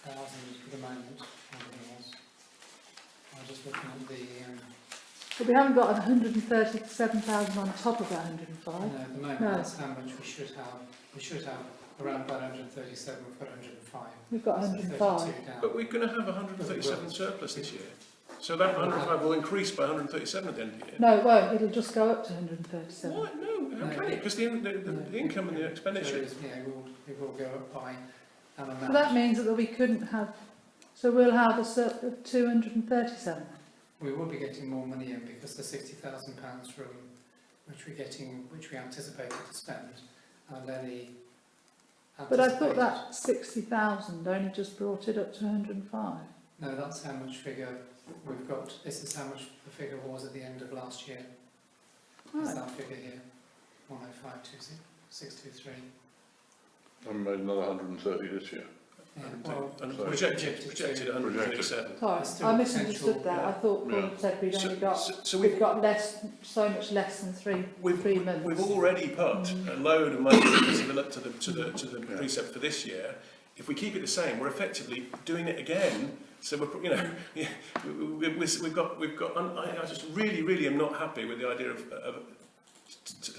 at the moment on renewals. I'm just looking at the, But we haven't got 137,000 on top of that 105. no, at the moment, No. that's how much we should have. We should have around about 137, we've got 105. We've got So 105. 32 down. But we're going to have 137 surplus this year. So that 105 will increase by 137 at the end of the year. No, it won't. It'll just go up to 137. What? No, how No, can it? Because the income and the expenditure. There is, yeah, it will go up by an amount. So that means that we couldn't have, so we'll have a surplus of 237. We will be getting more money in because the £60,000 from which we anticipated to spend, and any. But I thought that 60,000 only just brought it up to 105. No, that's how much figure we've got. This is how much the figure was at the end of last year. It's Right. that figure here, 105,623. And made another 130 this year. Yeah, And well, projected 137. Sorry, There's still I misunderstood potential, that. yeah. I thought Paul Yeah. said we'd only got, So we've got so much less than three months. we've already put a load of money to the precept for this year. If we keep it the same, we're effectively doing it again. So we're, you know, yeah, we've got. I just really am not happy with the idea of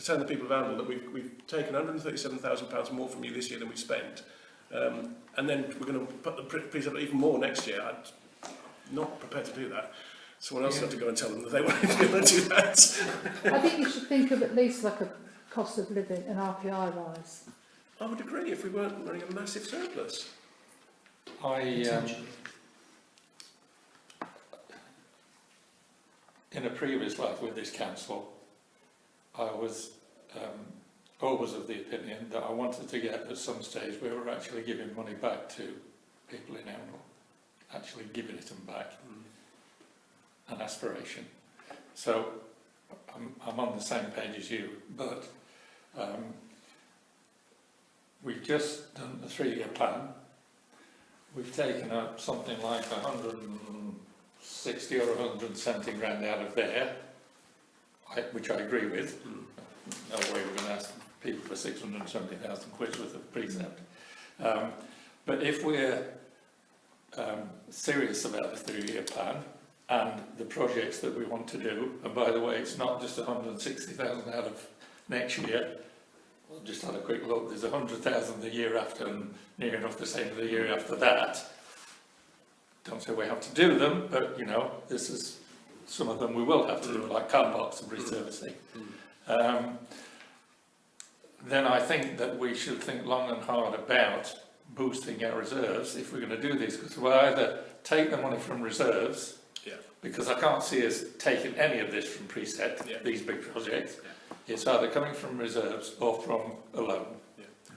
telling the people of Arundel that we've taken £137,000 more from you this year than we've spent, and then we're going to put the precept even more next year. I'm not prepared to do that. Someone else will have to go and tell them that they want to do that. I think you should think of at least like a cost of living, an RPI rise. I would agree if we weren't running a massive surplus. Potentially. In a previous life with this council, I was always of the opinion that I wanted to get at some stage where we're actually giving money back to people in Arundel, actually giving it them back, an aspiration. So I'm on the same page as you, but we've just done the 3-year plan. We've taken up something like 160 or 170 grand out of there, which I agree with. No way we're going to ask people for 670,000 quid worth of precept. But if we're serious about the 3-year plan and the projects that we want to do, and by the way, it's not just 160,000 out of next year. I've just had a quick look. There's 100,000 the year after, and near enough the same the year after that. Don't say we have to do them, but you know, this is some of them we will have to do, like car parks and resurfacing. Then I think that we should think long and hard about boosting our reserves if we're going to do this, because we'll either take the money from reserves, because I can't see us taking any of this from precept, these big projects. It's either coming from reserves or from a loan.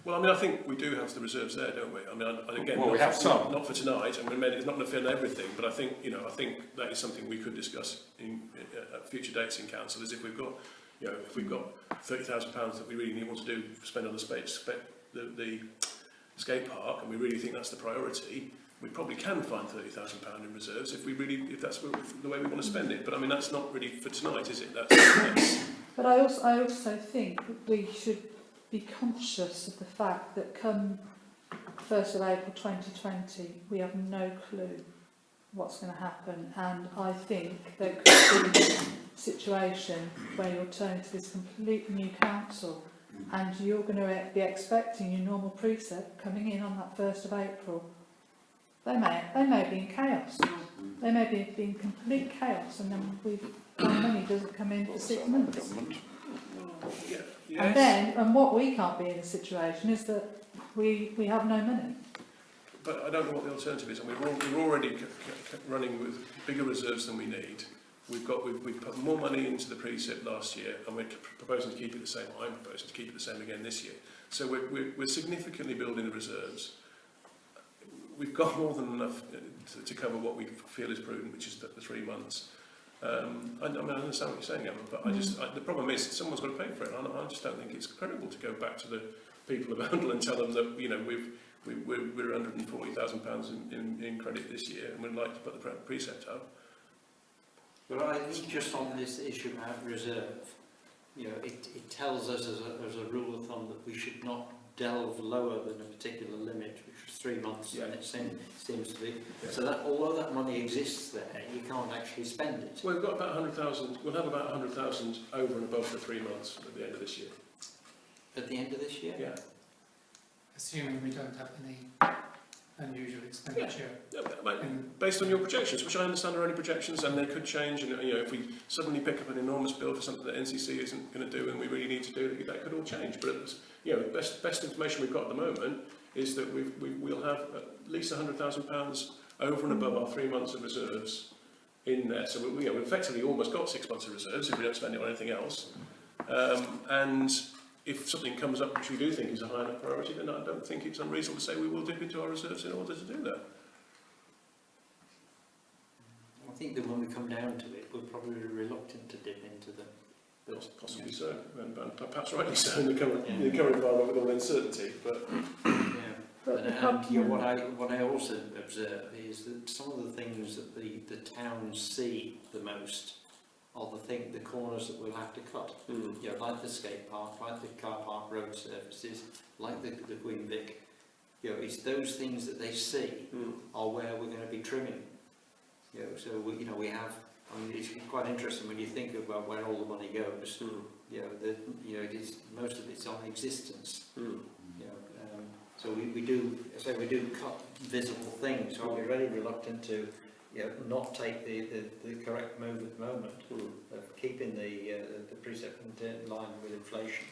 Well, I mean, I think we do have the reserves there, don't we? I mean, again, well, we have some. Not for tonight. I mean, it's not going to fill everything, but I think, you know, I think that is something we could discuss at future dates in council. Is if we've got, you know, if we've got £30,000 that we really want to do spend on the skate park, and we really think that's the priority, we probably can find £30,000 in reserves if that's the way we want to spend it. But I mean, that's not really for tonight, is it? That's But I also think that we should be conscious of the fact that come 1st of April 2020, we have no clue what's going to happen, and I think there could be a situation where you're turning to this complete new council and you're going to be expecting your normal precept coming in on that 1st of April. They may be in chaos. They may be in complete chaos, and then our money doesn't come in for 6 months. And what we can't be in a situation is that we have no money. But I don't know what the alternative is. I mean, we're already running with bigger reserves than we need. We've put more money into the precept last year, and we're proposing to keep it the same. I'm proposing to keep it the same again this year. So we're significantly building the reserves. We've got more than enough to cover what we feel is prudent, which is the 3 months. I mean, I understand what you're saying, Emma, but the problem is someone's got to pay for it. I just don't think it's credible to go back to the people of Arundel and tell them that, you know, we're £140,000 in credit this year, and we'd like to put the precept up. But I think just on this issue about reserve, you know, it tells us as a rule of thumb that we should not delve lower than a particular limit, which was 3 months, Yeah. and it seems to be. Yeah. So that, although that money exists there, you can't actually spend it. Well, we've got about 100,000, we'll have about 100,000 over and above the 3 months at the end of this year. At the end of this year? Yeah. Assuming we don't have any unusual expenditure. Yeah, but based on your projections, which I understand are only projections and they could change, and you know, if we suddenly pick up an enormous bill for something that NCC isn't going to do and we really need to do, that could all change. But it's, you know, best information we've got at the moment is that we'll have at least £100,000 over and above our 3 months of reserves in there. So we've effectively almost got 6 months of reserves if we don't spend it on anything else. And if something comes up which we do think is a high enough priority, then I don't think it's unreasonable to say we will dip into our reserves in order to do that. I think that when we come down to it, we're probably reluctant to dip into them. Possibly so, and perhaps rightly so in the current environment with all the uncertainty. But But the and you know, what I also observe is that some of the things that the towns see the most are the corners that we'll have to cut. You know, like the skate park, like the car park road surfaces, like the Queen Vic. You know, it's those things that they see are where we're going to be trimming. You know, so we have. I mean, it's quite interesting when you think about where all the money goes. You know, it is most of it's on existence. You know, so we do cut visible things. So we're very reluctant to, you know, not take the correct move at the moment of keeping the precept in line with inflation.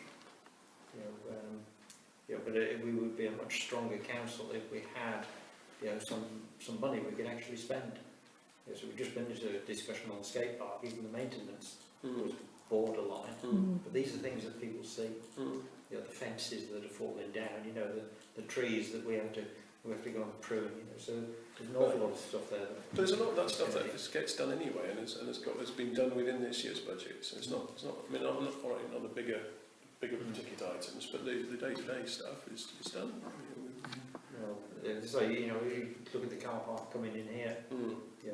But we would be a much stronger council if we had, you know, some money we could actually spend. Yeah, so we just finished a discussion on the skate park. Even the maintenance was borderline. But these are things that people see. You know, the fences that are falling down. You know, the trees that we have to go and prune. You know, so there's an awful lot of stuff there. But there's a lot of that stuff that just gets done anyway, and it's been done within this year's budget. So it's not. I mean, I'm not fighting on the bigger ticket items, but the day-to-day stuff is done. So you know, you look at the car park coming in here. You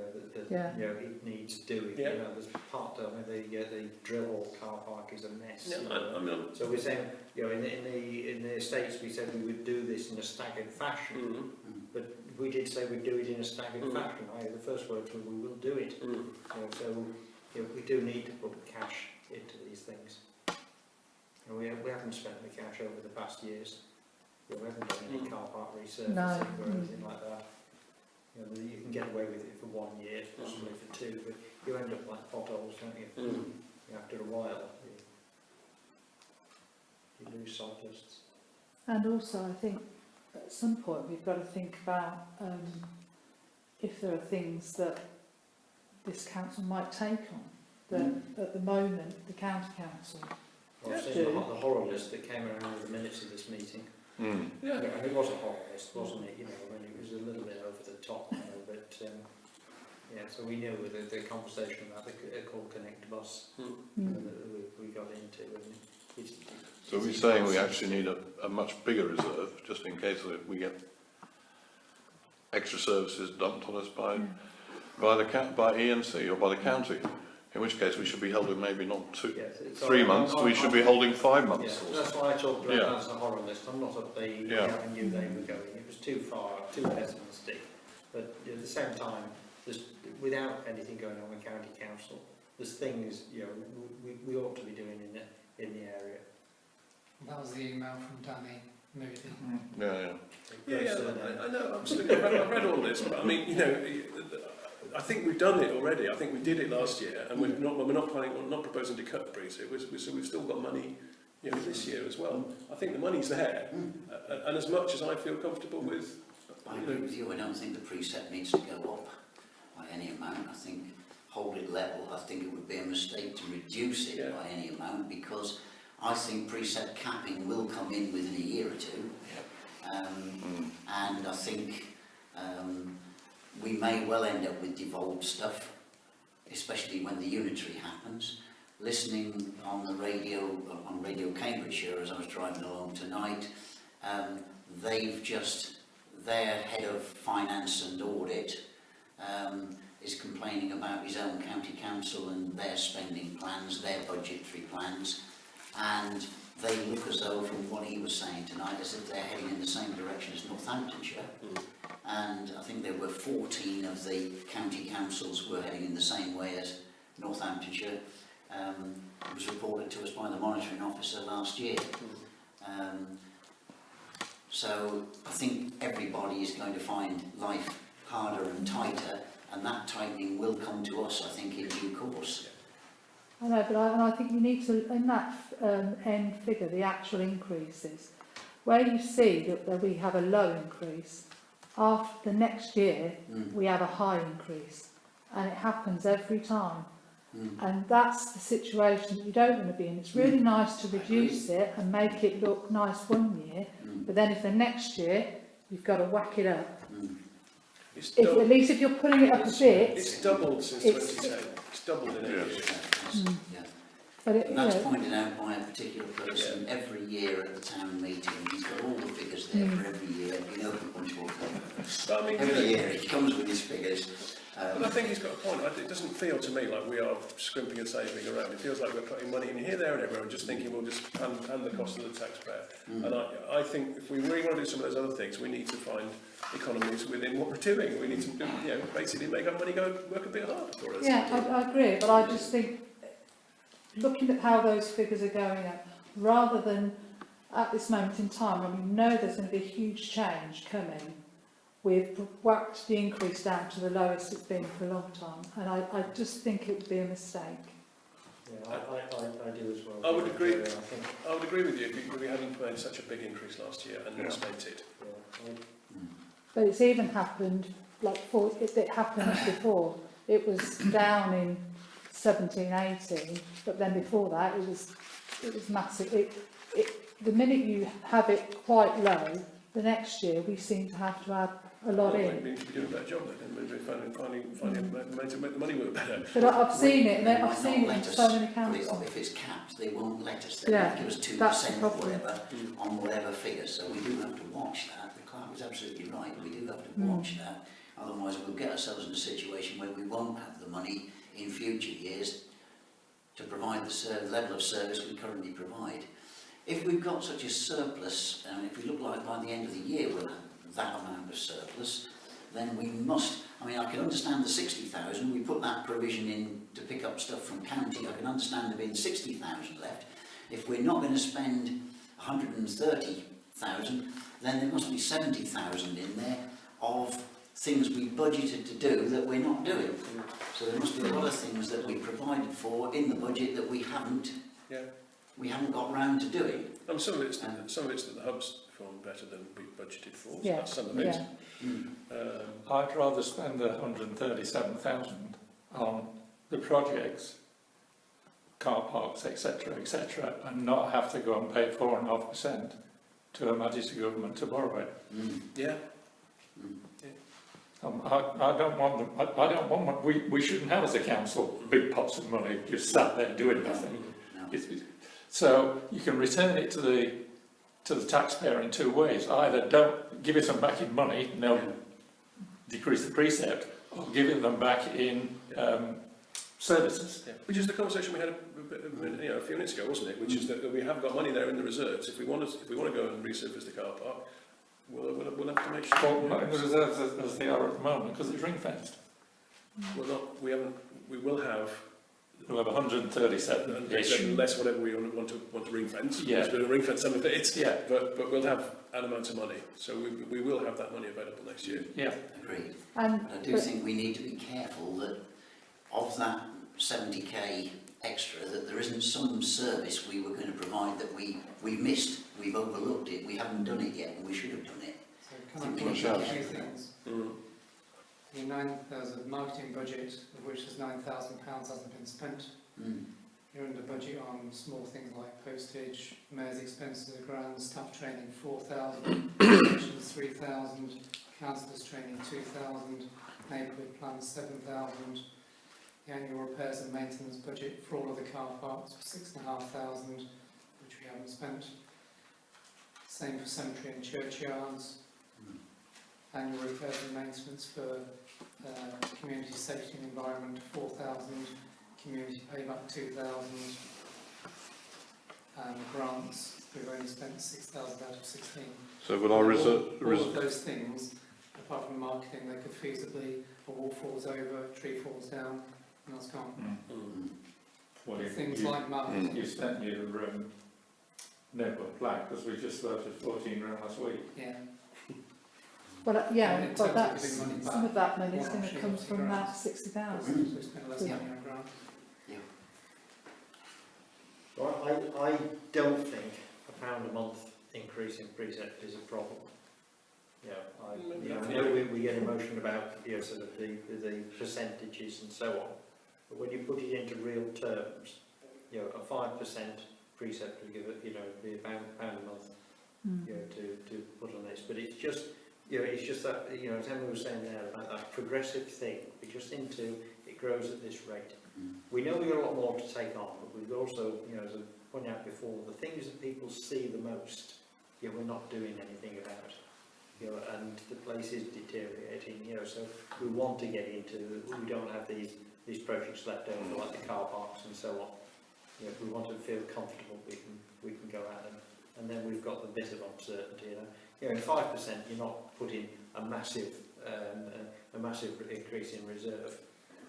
know, it needs doing. Yeah. You know, there's part of the drill hall car park is a mess. Yeah, I mean, so we're saying, you know, in the estates we said we would do this in a staggered fashion, but we did say we'd do it in a staggered fashion. The first words were we will do it. You know, so you know, we do need to put cash into these things. And we haven't spent the cash over the past years. You know, we haven't done any car park resurfacing or anything like that. You know, you can get away with it for 1 year, possibly for 2, but you end up like potholes, don't you? After a while, you lose cyclists. And also, I think at some point we've got to think about if there are things that this council might take on that at the moment the county council. Well, I've seen the horror list that came around with the minutes of this meeting. Yeah, and it was a horror list, wasn't it? You know, I mean, it was a little bit over the top, you know, but yeah. So we knew with the conversation about the called Connect bus that we got into, and So we're saying we actually need a much bigger reserve, just in case that we get extra services dumped on us by ENC or by the county. In which case we should be holding maybe not 3 months, we should be holding 5 months. Yeah, that's why I talked about that as a horror list. I'm not up the avenue they were going. It was too far, too pessimistic. But at the same time, without anything going on with county council, there's things, you know, we ought to be doing in the area. That was the email from Danny Moody. I know. Absolutely. I've read all this, but I mean, you know, I think we've done it already. I think we did it last year, and we're not proposing to cut the precept. So we've still got money, you know, this year as well. I think the money's there, and as much as I feel comfortable with. I agree with you. I don't think the precept needs to go up by any amount. I think hold it level. I think it would be a mistake to reduce it by any amount, because I think precept capping will come in within a year or two, and I think. We may well end up with devolved stuff, especially when the unitary happens. Listening on the radio, on Radio Cambridgeshire as I was driving along tonight, their head of finance and audit is complaining about his own county council and their spending plans, their budgetary plans, and they look as though, from what he was saying tonight, as if they're heading in the same direction as Northamptonshire. And I think there were 14 of the county councils were heading in the same way as Northamptonshire. It was reported to us by the monitoring officer last year. So I think everybody is going to find life harder and tighter, and that tightening will come to us, I think, in due course. I know, but I think you need to, in that end figure, the actual increases, where you see that we have a low increase, after the next year we have a high increase, and it happens every time. And that's the situation that you don't want to be in. It's really nice to reduce it and make it look nice one year, but then if the next year you've got to whack it up. At least if you're putting it up a bit. It's doubled since 2010. It's doubled in 8 years. Yeah. But And that's pointed out by a particular person every year at the town meeting. He's got all the figures there for every year. You know which one. But I mean, Every year he comes with his figures. but I think he's got a point. It doesn't feel to me like we are scrimping and saving around. It feels like we're putting money in here, there and everywhere and just thinking we'll just hand the cost to the taxpayer. And I think if we really want to do some of those other things, we need to find economies within what we're doing. We need to do, basically make our money go work a bit harder for us. yeah, I agree, but I just think, looking at how those figures are going up, rather than at this moment in time, when we know there's going to be a huge change coming, we've whacked the increase down to the lowest it's been for a long time, and I just think it would be a mistake. Yeah, I do as well. I would agree. I think, I would agree with you if we hadn't made such a big increase last year and not spent it. yeah, But it's even happened, it happened before. It was down in 17, 18, but then before that it was massive. The minute you have it quite low, the next year we seem to have to add a lot in. We need to be doing a better job then, and maybe finding a way to make the money work better. But I've seen it, and They I've might seen not it in let us so many put it councils. up. If it's capped, they won't let us. They Yeah, won't give us 2% that's the or problem. whatever on whatever figure. So we do have to watch that. The clerk was absolutely right. We do have to watch that. Otherwise, we'll get ourselves in a situation where we won't have the money in future years to provide the level of service we currently provide. If we've got such a surplus, and if we look like by the end of the year we'll have that amount of surplus, then we must, I can understand the 60,000, we put that provision in to pick up stuff from county, I can understand there being 60,000 left. If we're not going to spend 130,000, then there must be 70,000 in there of things we budgeted to do that we're not doing. So there must be a lot of things that we provided for in the budget that we haven't got round to doing. Some of it's that the hub's performed better than we budgeted for. So Yeah, that's some of it. I'd rather spend the 137,000 on the projects, car parks, etc., and not have to go and pay 4.5% to Her Majesty's government to borrow it. Yeah. I don't want we shouldn't have as a council big pots of money just sat there doing nothing. No. So you can return it to the taxpayer in two ways. Either don't give it them back in money, and they'll decrease the precept, or giving them back in services. Yeah. Which is the conversation we had a few minutes ago, wasn't it? Which is that we have got money there in the reserves. If we want to go and resurface the car park, we'll have to make sure. Well, not in the reserves as they are at the moment, because it's ring fenced. We will have. We'll have 137-ish. Less whatever we want to ring fence. Yeah. We're going to ring fence some of it. Yeah. But we'll have an amount of money, so we will have that money available next year. Yeah. Agreed. And But I do think we need to be careful that of that 70k extra, that there isn't some service we were going to provide that we missed, we've overlooked it, we haven't done it yet, and we should have done it. So can I point out a few things? There's a marketing budget of which there's £9,000 hasn't been spent. You're under budget on small things like postage, mayor's expenses are grand, staff training 4,000, pensions 3,000, councillors training 2,000, neighbourhood plans 7,000. The annual repairs and maintenance budget for all of the car parks was 6,500, which we haven't spent. Same for cemetery and churchyards. Annual repairs and maintenance for community safety and environment 4,000, community payback 2,000. grants, we've only spent 6,000 out of 16. So will our reserve, All of those things, apart from marketing, they could feasibly, a wall falls over, a tree falls down, and that's gone. Well, Things like mud. you sent your neighbourhood flag, because we just voted 14 round last week. Yeah. Well, And yeah, in but terms of that's, giving money some back, of that money is one going to option come is from grants. that 60,000. So we spend less money on grants. Well, I don't think £1 a month increase in precept is a problem. I know we get emotion about sort of the percentages and so on, but when you put it into real terms, a 5% precept would give it, be £1 a month, to put on this. But it's just, it's just that, as Emma was saying there about that progressive thing, we just into it grows at this rate. We know we've got a lot more to take on, but we've also, as I pointed out before, the things that people see the most, we're not doing anything about. And the place is deteriorating, so we want to get into, we don't have these projects left over like the car parks and so on. We want to feel comfortable we can go at them, and then we've got the bit of uncertainty. In 5% you're not putting a massive increase in reserve.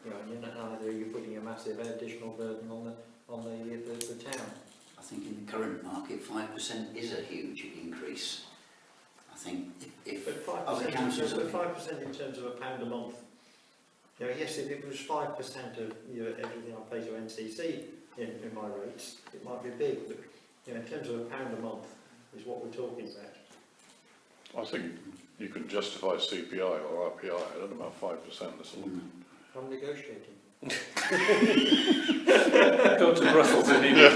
And either you're putting a massive additional burden on the town. I think in the current market, 5% is a huge increase. I think if but other 5%, councils... but 5% in terms of £1 a month. Yes, if it was 5% of everything I pay to NCC in my rates, it might be big, but in terms of £1 a month is what we're talking about. I think you can justify CPI or RPI at about 5%. That's all. I'm negotiating. Go to Brussels in India.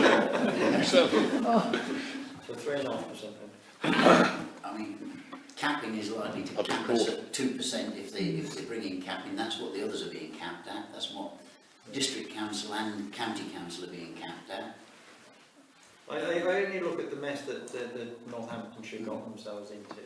So 3.5% then. I mean, capping is likely to cap us at 2% if they bring in capping. That's what the others are being capped at. That's what district council and county council are being capped at. I only look at the mess that Northamptonshire got themselves into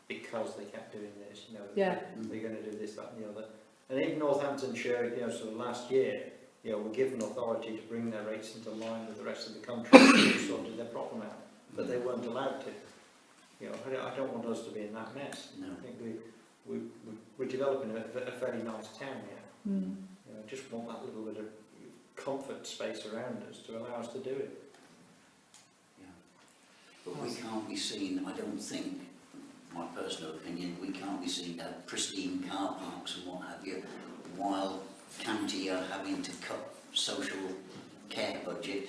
because they kept doing this. They're going to do this, that, and the other. And even Northamptonshire, sort of last year, were given authority to bring their rates into line with the rest of the country and sorted their problem out, but they weren't allowed to. I don't want us to be in that mess. No. I think we're developing a fairly nice town here. I just want that little bit of comfort space around us to allow us to do it. Yeah. But we can't be seen, I don't think, my personal opinion, we can't be seen to have pristine car parks and what have you, while county are having to cut social care budget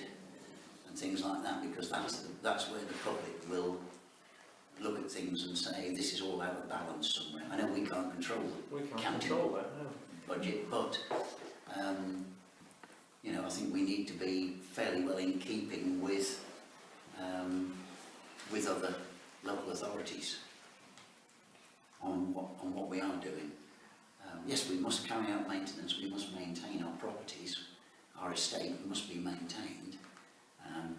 and things like that, because that's where the public will look at things and say this is all out of balance somewhere. I know we can't control county budget, but I think we need to be fairly well in keeping with other local authorities on what we are doing. Yes, we must carry out maintenance, we must maintain our properties, our estate must be maintained,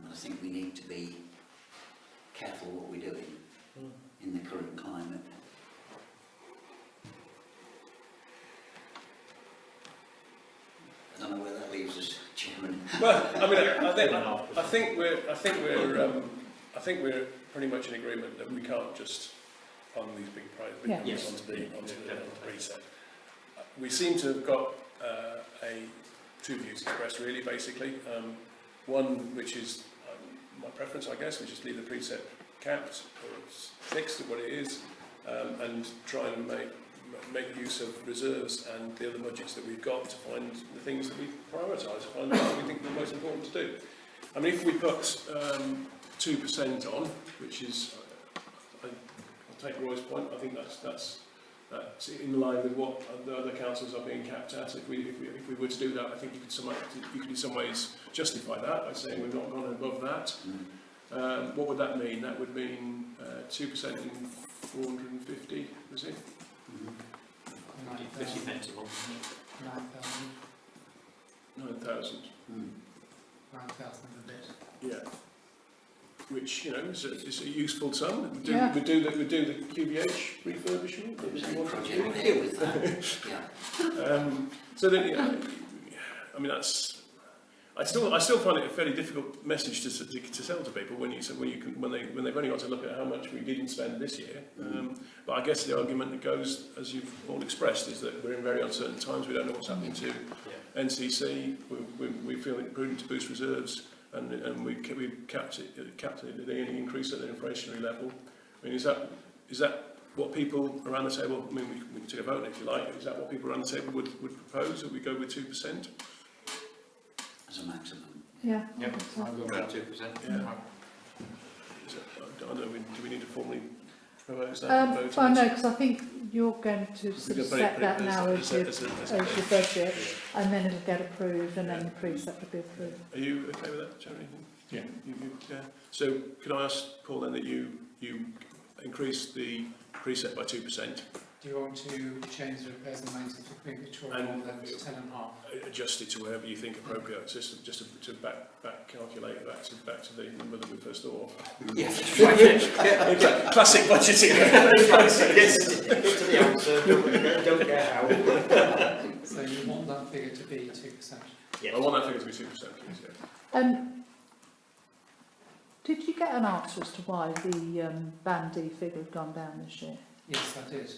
but I think we need to be careful what we're doing in the current climate. I don't know where that leaves us, Chairman. Well, I mean, I think we're pretty much in agreement that we can't just fund these big projects onto the preset. We seem to have got two views expressed, really, basically. One, which is my preference, I guess, which is leave the preset capped or fixed at what it is, and try and make use of reserves and the other budgets that we've got to find the things that we prioritise, find what we think are most important to do. I mean, if we put 2% on, which is, I'll take Roy's point, I think that's in line with what the other councils are being capped at. If we were to do that, I think you could in some ways justify that by saying we've not gone above that. What would that mean? That would mean 2% in 450, was it? 50 pence a month. 9,000. 9,000. a bit. Yeah. Which, is a useful sum. We'd do the QBH refurbishment. There was a project there with that. Yeah. So then, I mean, that's. I still find it a fairly difficult message to sell to people when they've only got to look at how much we didn't spend this year. But I guess the argument that goes, as you've all expressed, is that we're in very uncertain times. We don't know what's happening to NCC. We feel it prudent to boost reserves, and we've capped it at any increase at an inflationary level. I mean, is that what people around the table? I mean, we can take a vote if you like. Is that what people around the table would propose? That we go with 2%? As a maximum. Yeah. Yep, So- I'll go with 2%. Yeah. I don't know, do we need to formally propose that? and vote Well, on no, it? because I think you're going to sort of set that now as your budget, and then it'll get approved, and then the precept will be approved. Are you okay with that, Jeremy? Yeah. Yeah. So could I ask, Paul, then that you increase the precept by 2%, Do you want to change the repairs and maintenance for Queen Victoria And- more than to 10.5? adjust it to wherever you think appropriate, just to back calculate back to the number that we first thought of? Yes. Classic budgeting. Get to the answer, don't get how. So you want that figure to be 2%? Yes. I want that figure to be 2%, please. Yeah. Did you get an answer as to why the Band D figure had gone down this year? Yes, I did.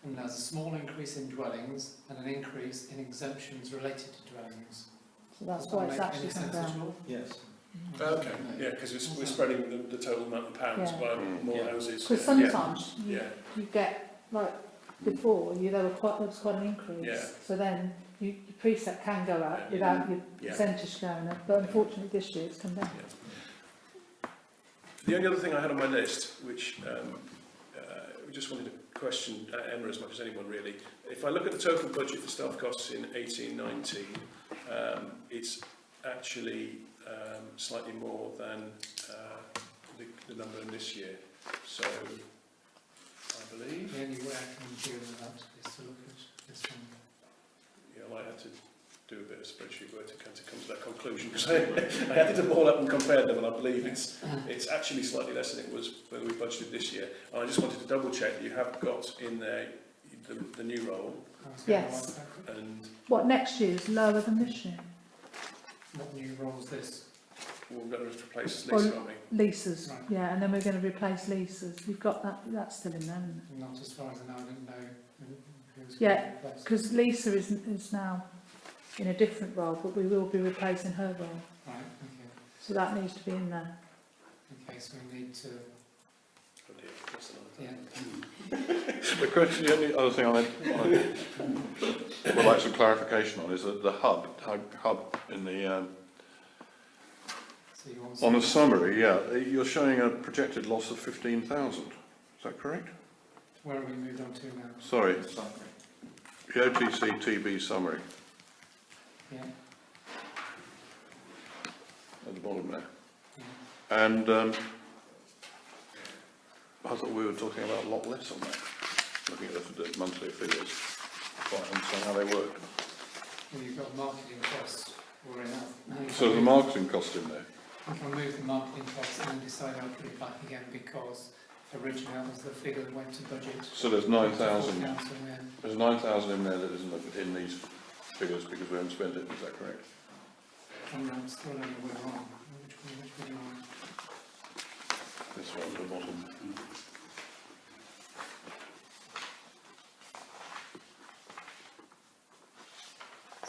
And there's a small increase in dwellings and an increase in exemptions related to dwellings. So that's Does why that it's make actually any come sense at down. all? Yes. Okay, yeah, because we're spreading the total amount of pounds Yeah. by more Yeah. houses. Because sometimes Yeah. you get, like before, there was quite an increase. Yeah. So then your precept can go up without your Yeah. percentage going up, but unfortunately this year it's come down. The only other thing I had on my list, which we just wanted to question Emma as much as anyone really, if I look at the total budget for staff costs in 18-19, it's actually slightly more than the number in this year. So I believe, The only way I can deal with that is to look at this one. yeah, I had to do a bit of spreadsheet work to come to that conclusion, because I had to do them all up and compare them, and I believe it's actually slightly less than it was when we budgeted this year. And I just wanted to double check that you have got in there the new role, I was going to Yes. ask that. and What, next year's lower than this year? What new role is this? we're going to replace Well, Lisa, aren't we? Leases, Right. yeah, and then we're going to replace leases. You've got that's still in there, isn't it? Not as far as I know, I didn't know who's Yeah, going to replace. Because Lisa is now in a different role, but we will be replacing her role. Right, okay. So that needs to be in there. Okay, so we need to, Oh dear, that's another yeah. thing. The question, the only other thing I would like some clarification on is that the hub in the So you want on the summary, yeah, you're showing a projected loss of 15,000. Is that correct? where have we moved on to now? Sorry, the OTC TB summary Yeah, at the bottom there. yeah. And I thought we were talking about a lot less on that, looking at the monthly figures, quite understand how they work. Well, you've got marketing costs, or enough. So there's a marketing cost in there. I can move the marketing costs and then decide I'll put it back again because originally that was the figure that went to budget. So there's 9,000. Council, yeah. There's 9,000 in there that isn't in these figures because we haven't spent it. Is that correct? And I'm still only way wrong. Which one are you on? This one at the bottom.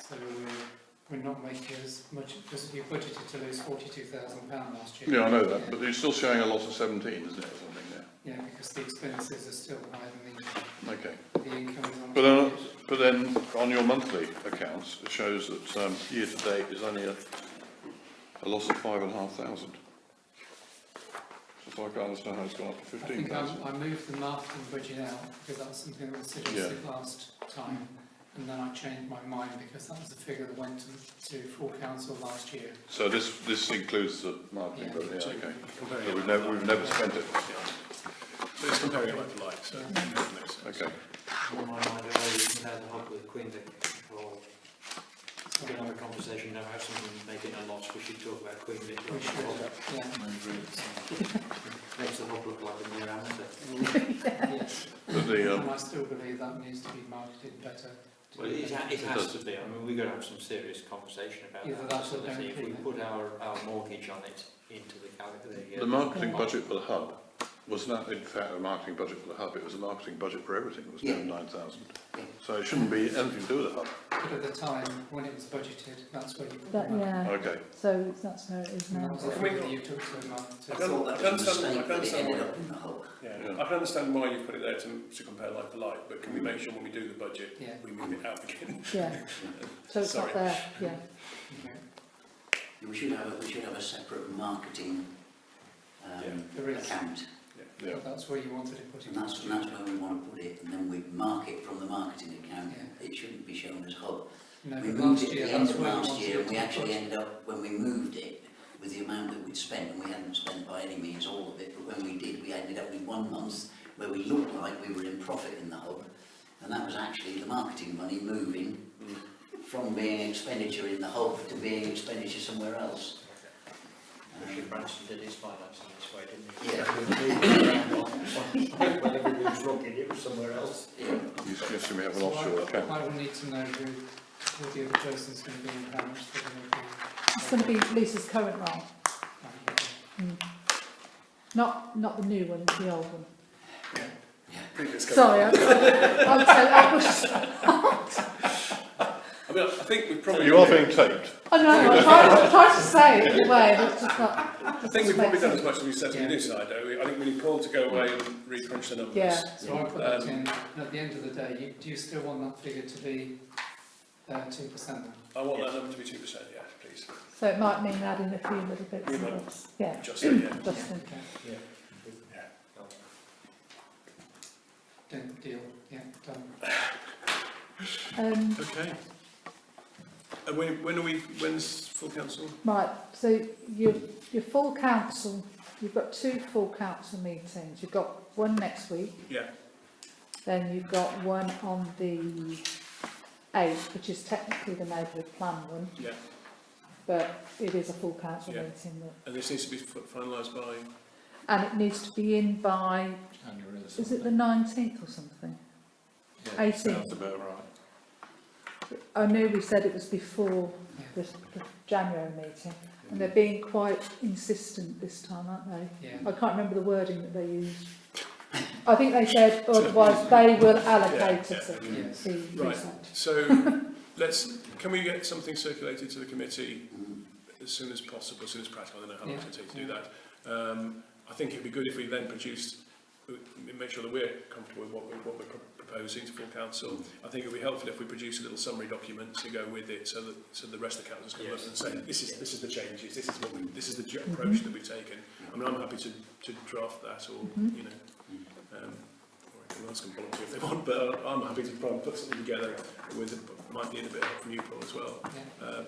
So we're not making as much, because you budgeted to lose £42,000 last year. Yeah, I know that, but you're still showing a loss of 17, isn't it, or something there? Yeah, because the expenses are still higher than Okay. the income is on. But then on your monthly accounts, it shows that year to date is only a loss of 5,500. So I can't understand how it's gone up to I think 15,000. I moved the marketing budget out because that's something that was suggested last time. And then I changed my mind because that was the figure that went to full council last year. So this includes the marketing, Yeah. but yeah, okay. Comparing So it we've never spent it. So it's comparing it like for like, so it makes sense. Okay. On my mind, I've always compared the hub with Queen Vic, or we can have a conversation about something making a loss, we should talk about Queen Vic. We should, yeah. Makes the hub look like a mere amateur. Yes. But the, And I still believe that needs to be marketed better Well, it has does. to be. I mean, we're going to have some serious conversation about Either that that or facility. don't If we keep it. put our mortgage on it into the calculator. The marketing budget for the hub, was not in fact a marketing budget for the hub, it was a marketing budget for everything, it was Yeah. down 9,000. Yeah. So it shouldn't be anything to do with the hub. But at the time, when it was budgeted, that's where you put That, the money. yeah, Okay, so that's where it is And that now. was a figure that you took to Mark. I thought that was a mistake that it ended up in the hub. Yeah. Yeah. I can understand why you've put it there to compare like for like, but can we make sure when we do the budget, Yeah. we move it out again? Yeah, so it's Sorry. not there, yeah. Okay. We should have a separate marketing There is. account, yeah. That's where you wanted to put it. and that's where we want to put it, and then we mark it from the marketing account. It shouldn't be shown as hub. No, We but moved last it year, at the end that's of where you last wanted year, it and we to actually put. ended up, when we moved it, with the amount that we'd spent, and we hadn't spent by any means all of it, but when we did, we ended up with 1 month where we looked like we were in profit in the hub, and that was actually the marketing money moving from being expenditure in the hub to being expenditure somewhere else. Richard Branson did his financing this way, didn't he? Yeah. When everybody was looking, it was somewhere else. You suggesting we have an So offshore account? I will need to know who the other person's going to be and how much they're going to be. It's going to be Lisa's current role, not the new one, it's the old one. Previous Sorry, I'll push. I mean, I think we've probably. You are being taped. I know, I'm trying to say it in a way that's just not. I think we've probably done as much as we said on this side, though. I think we need Paul to go away and re-crunch the numbers. Yeah. So I put that in, and at the end of the day, do you still want that figure to be 2% then? I want that number to be 2%, yeah, please. So it might mean adding a few little bits You and might. bobs. Yeah, Just, yeah. just in. Yeah. Don't deal, yeah, done. Okay. And when's full council? Right, so your full council, you've got 2 full council meetings. You've got one next week, Yeah, then you've got one on the 8th, which is technically the neighbourhood plan one, yeah. but it is a full council Yeah. meeting. And this needs to be finalised by... And it needs to be in by, is it the 19th or something? 18th. Sounds about right. I knew we said it was before the January meeting, and they're being quite insistent this time, aren't they? Yeah. I can't remember the wording that they used. I think they said otherwise they will allocate Yeah, it to Yes. the Right. research. So, can we get something circulated to the committee as soon as possible, as soon as practical? I don't know how long it's going to take to do that. I think it would be good if we then produced, make sure that we're comfortable with what we're proposing to full council. I think it would be helpful if we produce a little summary document to go with it, so that the rest of the councils can look and say, this is the changes, this is the approach that we've taken. I mean, I'm happy to draft that, or you know, or anyone else can volunteer if they want, but I'm happy to try and put something together with might need a bit of help from you, Paul, as well.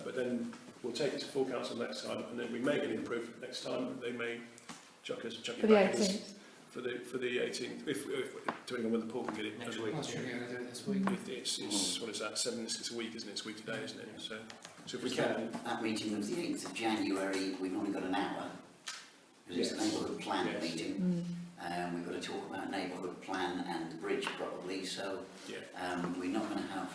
But then we'll take it to full council next time, and then we may get improved next time. They may chuck For it the back 18th. for the 18th, if depending on whether Paul can get it Next done. week. I'm sure you're going to do it this week. It's what is that? 7. It's a week, isn't it? It's a week today, isn't it? So if we can, That meeting of the 8th of January, we've only got an hour, because it's the neighbourhood plan Yes. meeting. We've got to talk about neighbourhood plan and the bridge probably, so yeah. we're not going to have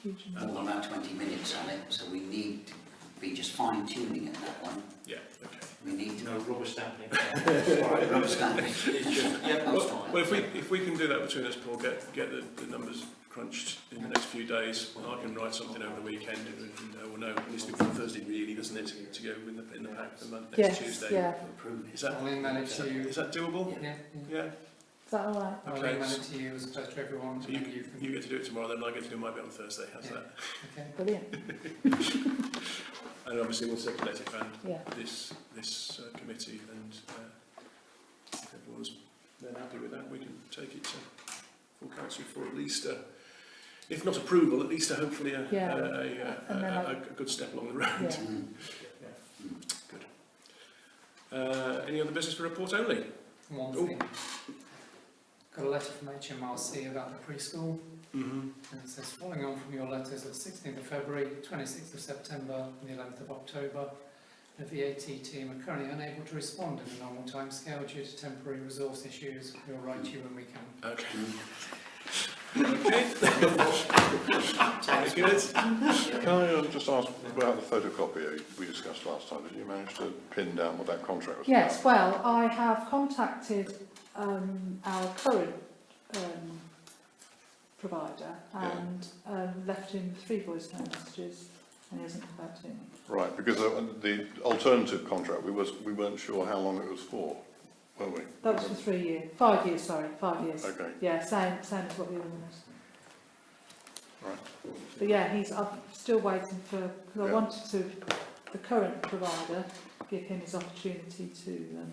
Huge amount. more than about 20 minutes on it, so we need to be just fine-tuning at that one. Yeah. Okay. We need to No rubber stamping. understand it. It's just, yeah, that's fine. Well, if we can do that between us, Paul, get the numbers crunched in the next few days, and I can write something over the weekend, and we'll know. It needs to be for Thursday, really, doesn't it, to go in the pack for the month next Yes, Tuesday. yeah. Is that I'll email it to you. is that doable? Yeah, Yeah. Is that all right? I'll Okay. email it to you as opposed to everyone. So and then you can. you get to do it tomorrow, then I get to do my bit on Thursday. How's Yeah. that? Okay. Brilliant. And obviously we'll circulate it around Yeah. this committee, and if everyone's then happy with that, we can take it to full council for at least if not approval, at least hopefully a good step along the road. Yeah. Good. Any other business for report only? One Oh. thing. Got a letter from HMRC about the preschool. Mm-hmm. And it says, following on from your letters of 16th of February, 26th of September and the 11th of October, the VAT team are currently unable to respond in a normal timescale due to temporary resource issues. We'll write to you when we can. Okay. Okay. Good. Can I just ask about the photocopier we discussed last time? Did you manage to pin down what that contract was Yes, about? well, I have contacted our current provider and left him 3 voicemail messages, and he hasn't come back to me. Right, because the alternative contract, we weren't sure how long it was for, were we? That was for 3 years, 5 years, sorry, 5 years. Okay, Yeah, same as what the other one was. right. But yeah, I'm still waiting for, because I Yeah. wanted to, the current provider, give him his opportunity to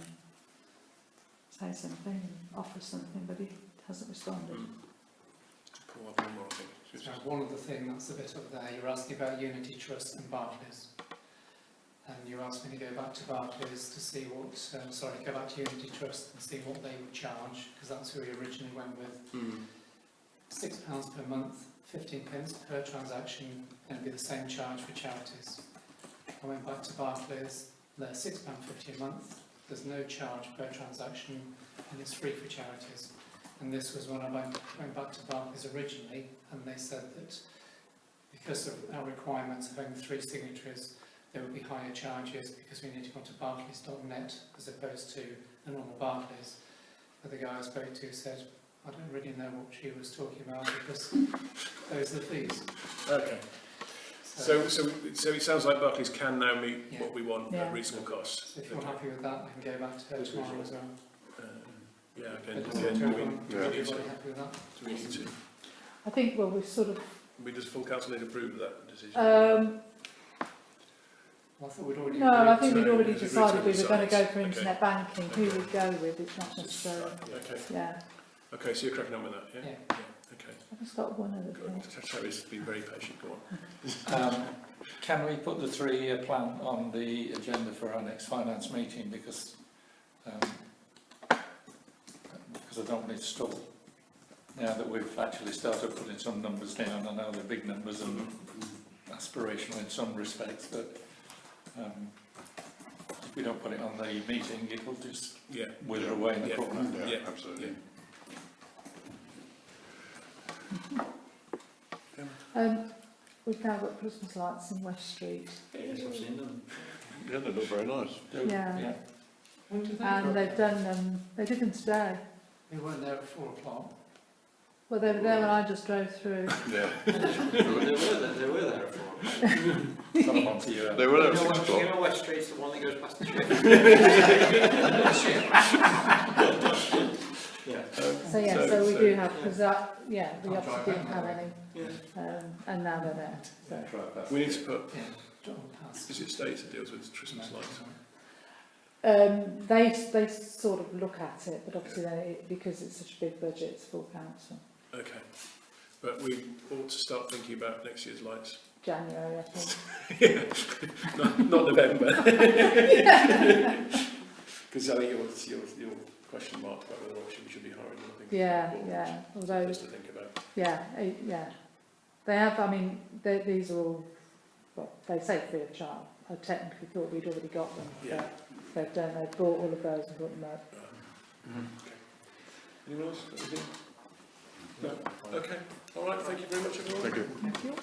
say something and offer something, but he hasn't responded. Paul, I've one more, I think. So one of the things, that's the bit up there, you're asking about Unity Trust and Barclays. And you asked me to go back to Barclays to see what, go back to Unity Trust and see what they would charge, because that's who we originally went with. £6 per month, 15p per transaction, and it'd be the same charge for charities. I went back to Barclays, they're £6.50 a month, there's no charge per transaction, and it's free for charities. And this was when I went back to Barclays originally, and they said that because of our requirements of having 3 signatories, there would be higher charges because we need to go to barclays.net as opposed to a normal Barclays. But the guy I spoke to said, I don't really know what she was talking about because those are the fees. Okay. So it sounds like Barclays can now meet Yeah. what we want Yeah. at reasonable cost. So if you're happy with that, I can go back to her tomorrow as well. Yeah, But again, is do we everyone need to? happy with that? Do we need to? I think, well, we've sort of, Does full council need to approve that decision? Well, I thought we'd already no, I think so we'd already it's agreed decided to we were going to go size. for Okay. internet banking. Who we'd go with, it's not necessarily, Okay. yeah. Okay, so you're cracking on with that, yeah? Yeah. Okay. I've just got one other Good. thing. Terry's been very patient, go on. Can we put the 3-year plan on the agenda for our next finance meeting, because I don't want it to stall. Now that we've actually started putting some numbers down, I know they're big numbers and aspirational in some respects, but if we don't put it on the meeting, it will just Yeah. wither away in the Yeah. corner. Yeah, Yeah. absolutely. We've now got Christmas lights in West Street. Yes, I've seen them. Yeah, they look very nice. Yeah. When did they And they've done they did them today. We weren't there at 4 o'clock. Well, they were there when I just drove through. Yeah. They were there at 4 o'clock. Got them onto you. They were there at You know 6 what- o'clock. You know West Street's the one that goes past the ship? Yeah. So yeah, so we do have, because we obviously didn't have any, Yeah. and now they're there. So. We need to put, Yeah, John passed. is it States that deals with Christmas lights? They sort of look at it, but obviously because it's such a big budget, it's full council. Okay. But we ought to start thinking about next year's lights. January, I think. Not November. Because I think your question mark about whether we should be hiring, I think. Yeah. Although, Just to think about. yeah. They have. I mean, these are all. Well, they say free of charge. I technically thought we'd already got them. Yeah. But they've done. They've bought all of those and put them up. Okay. Anyone else? Got anything? No. Okay. All right. Thank you very much, everyone. Thank you. Thank you.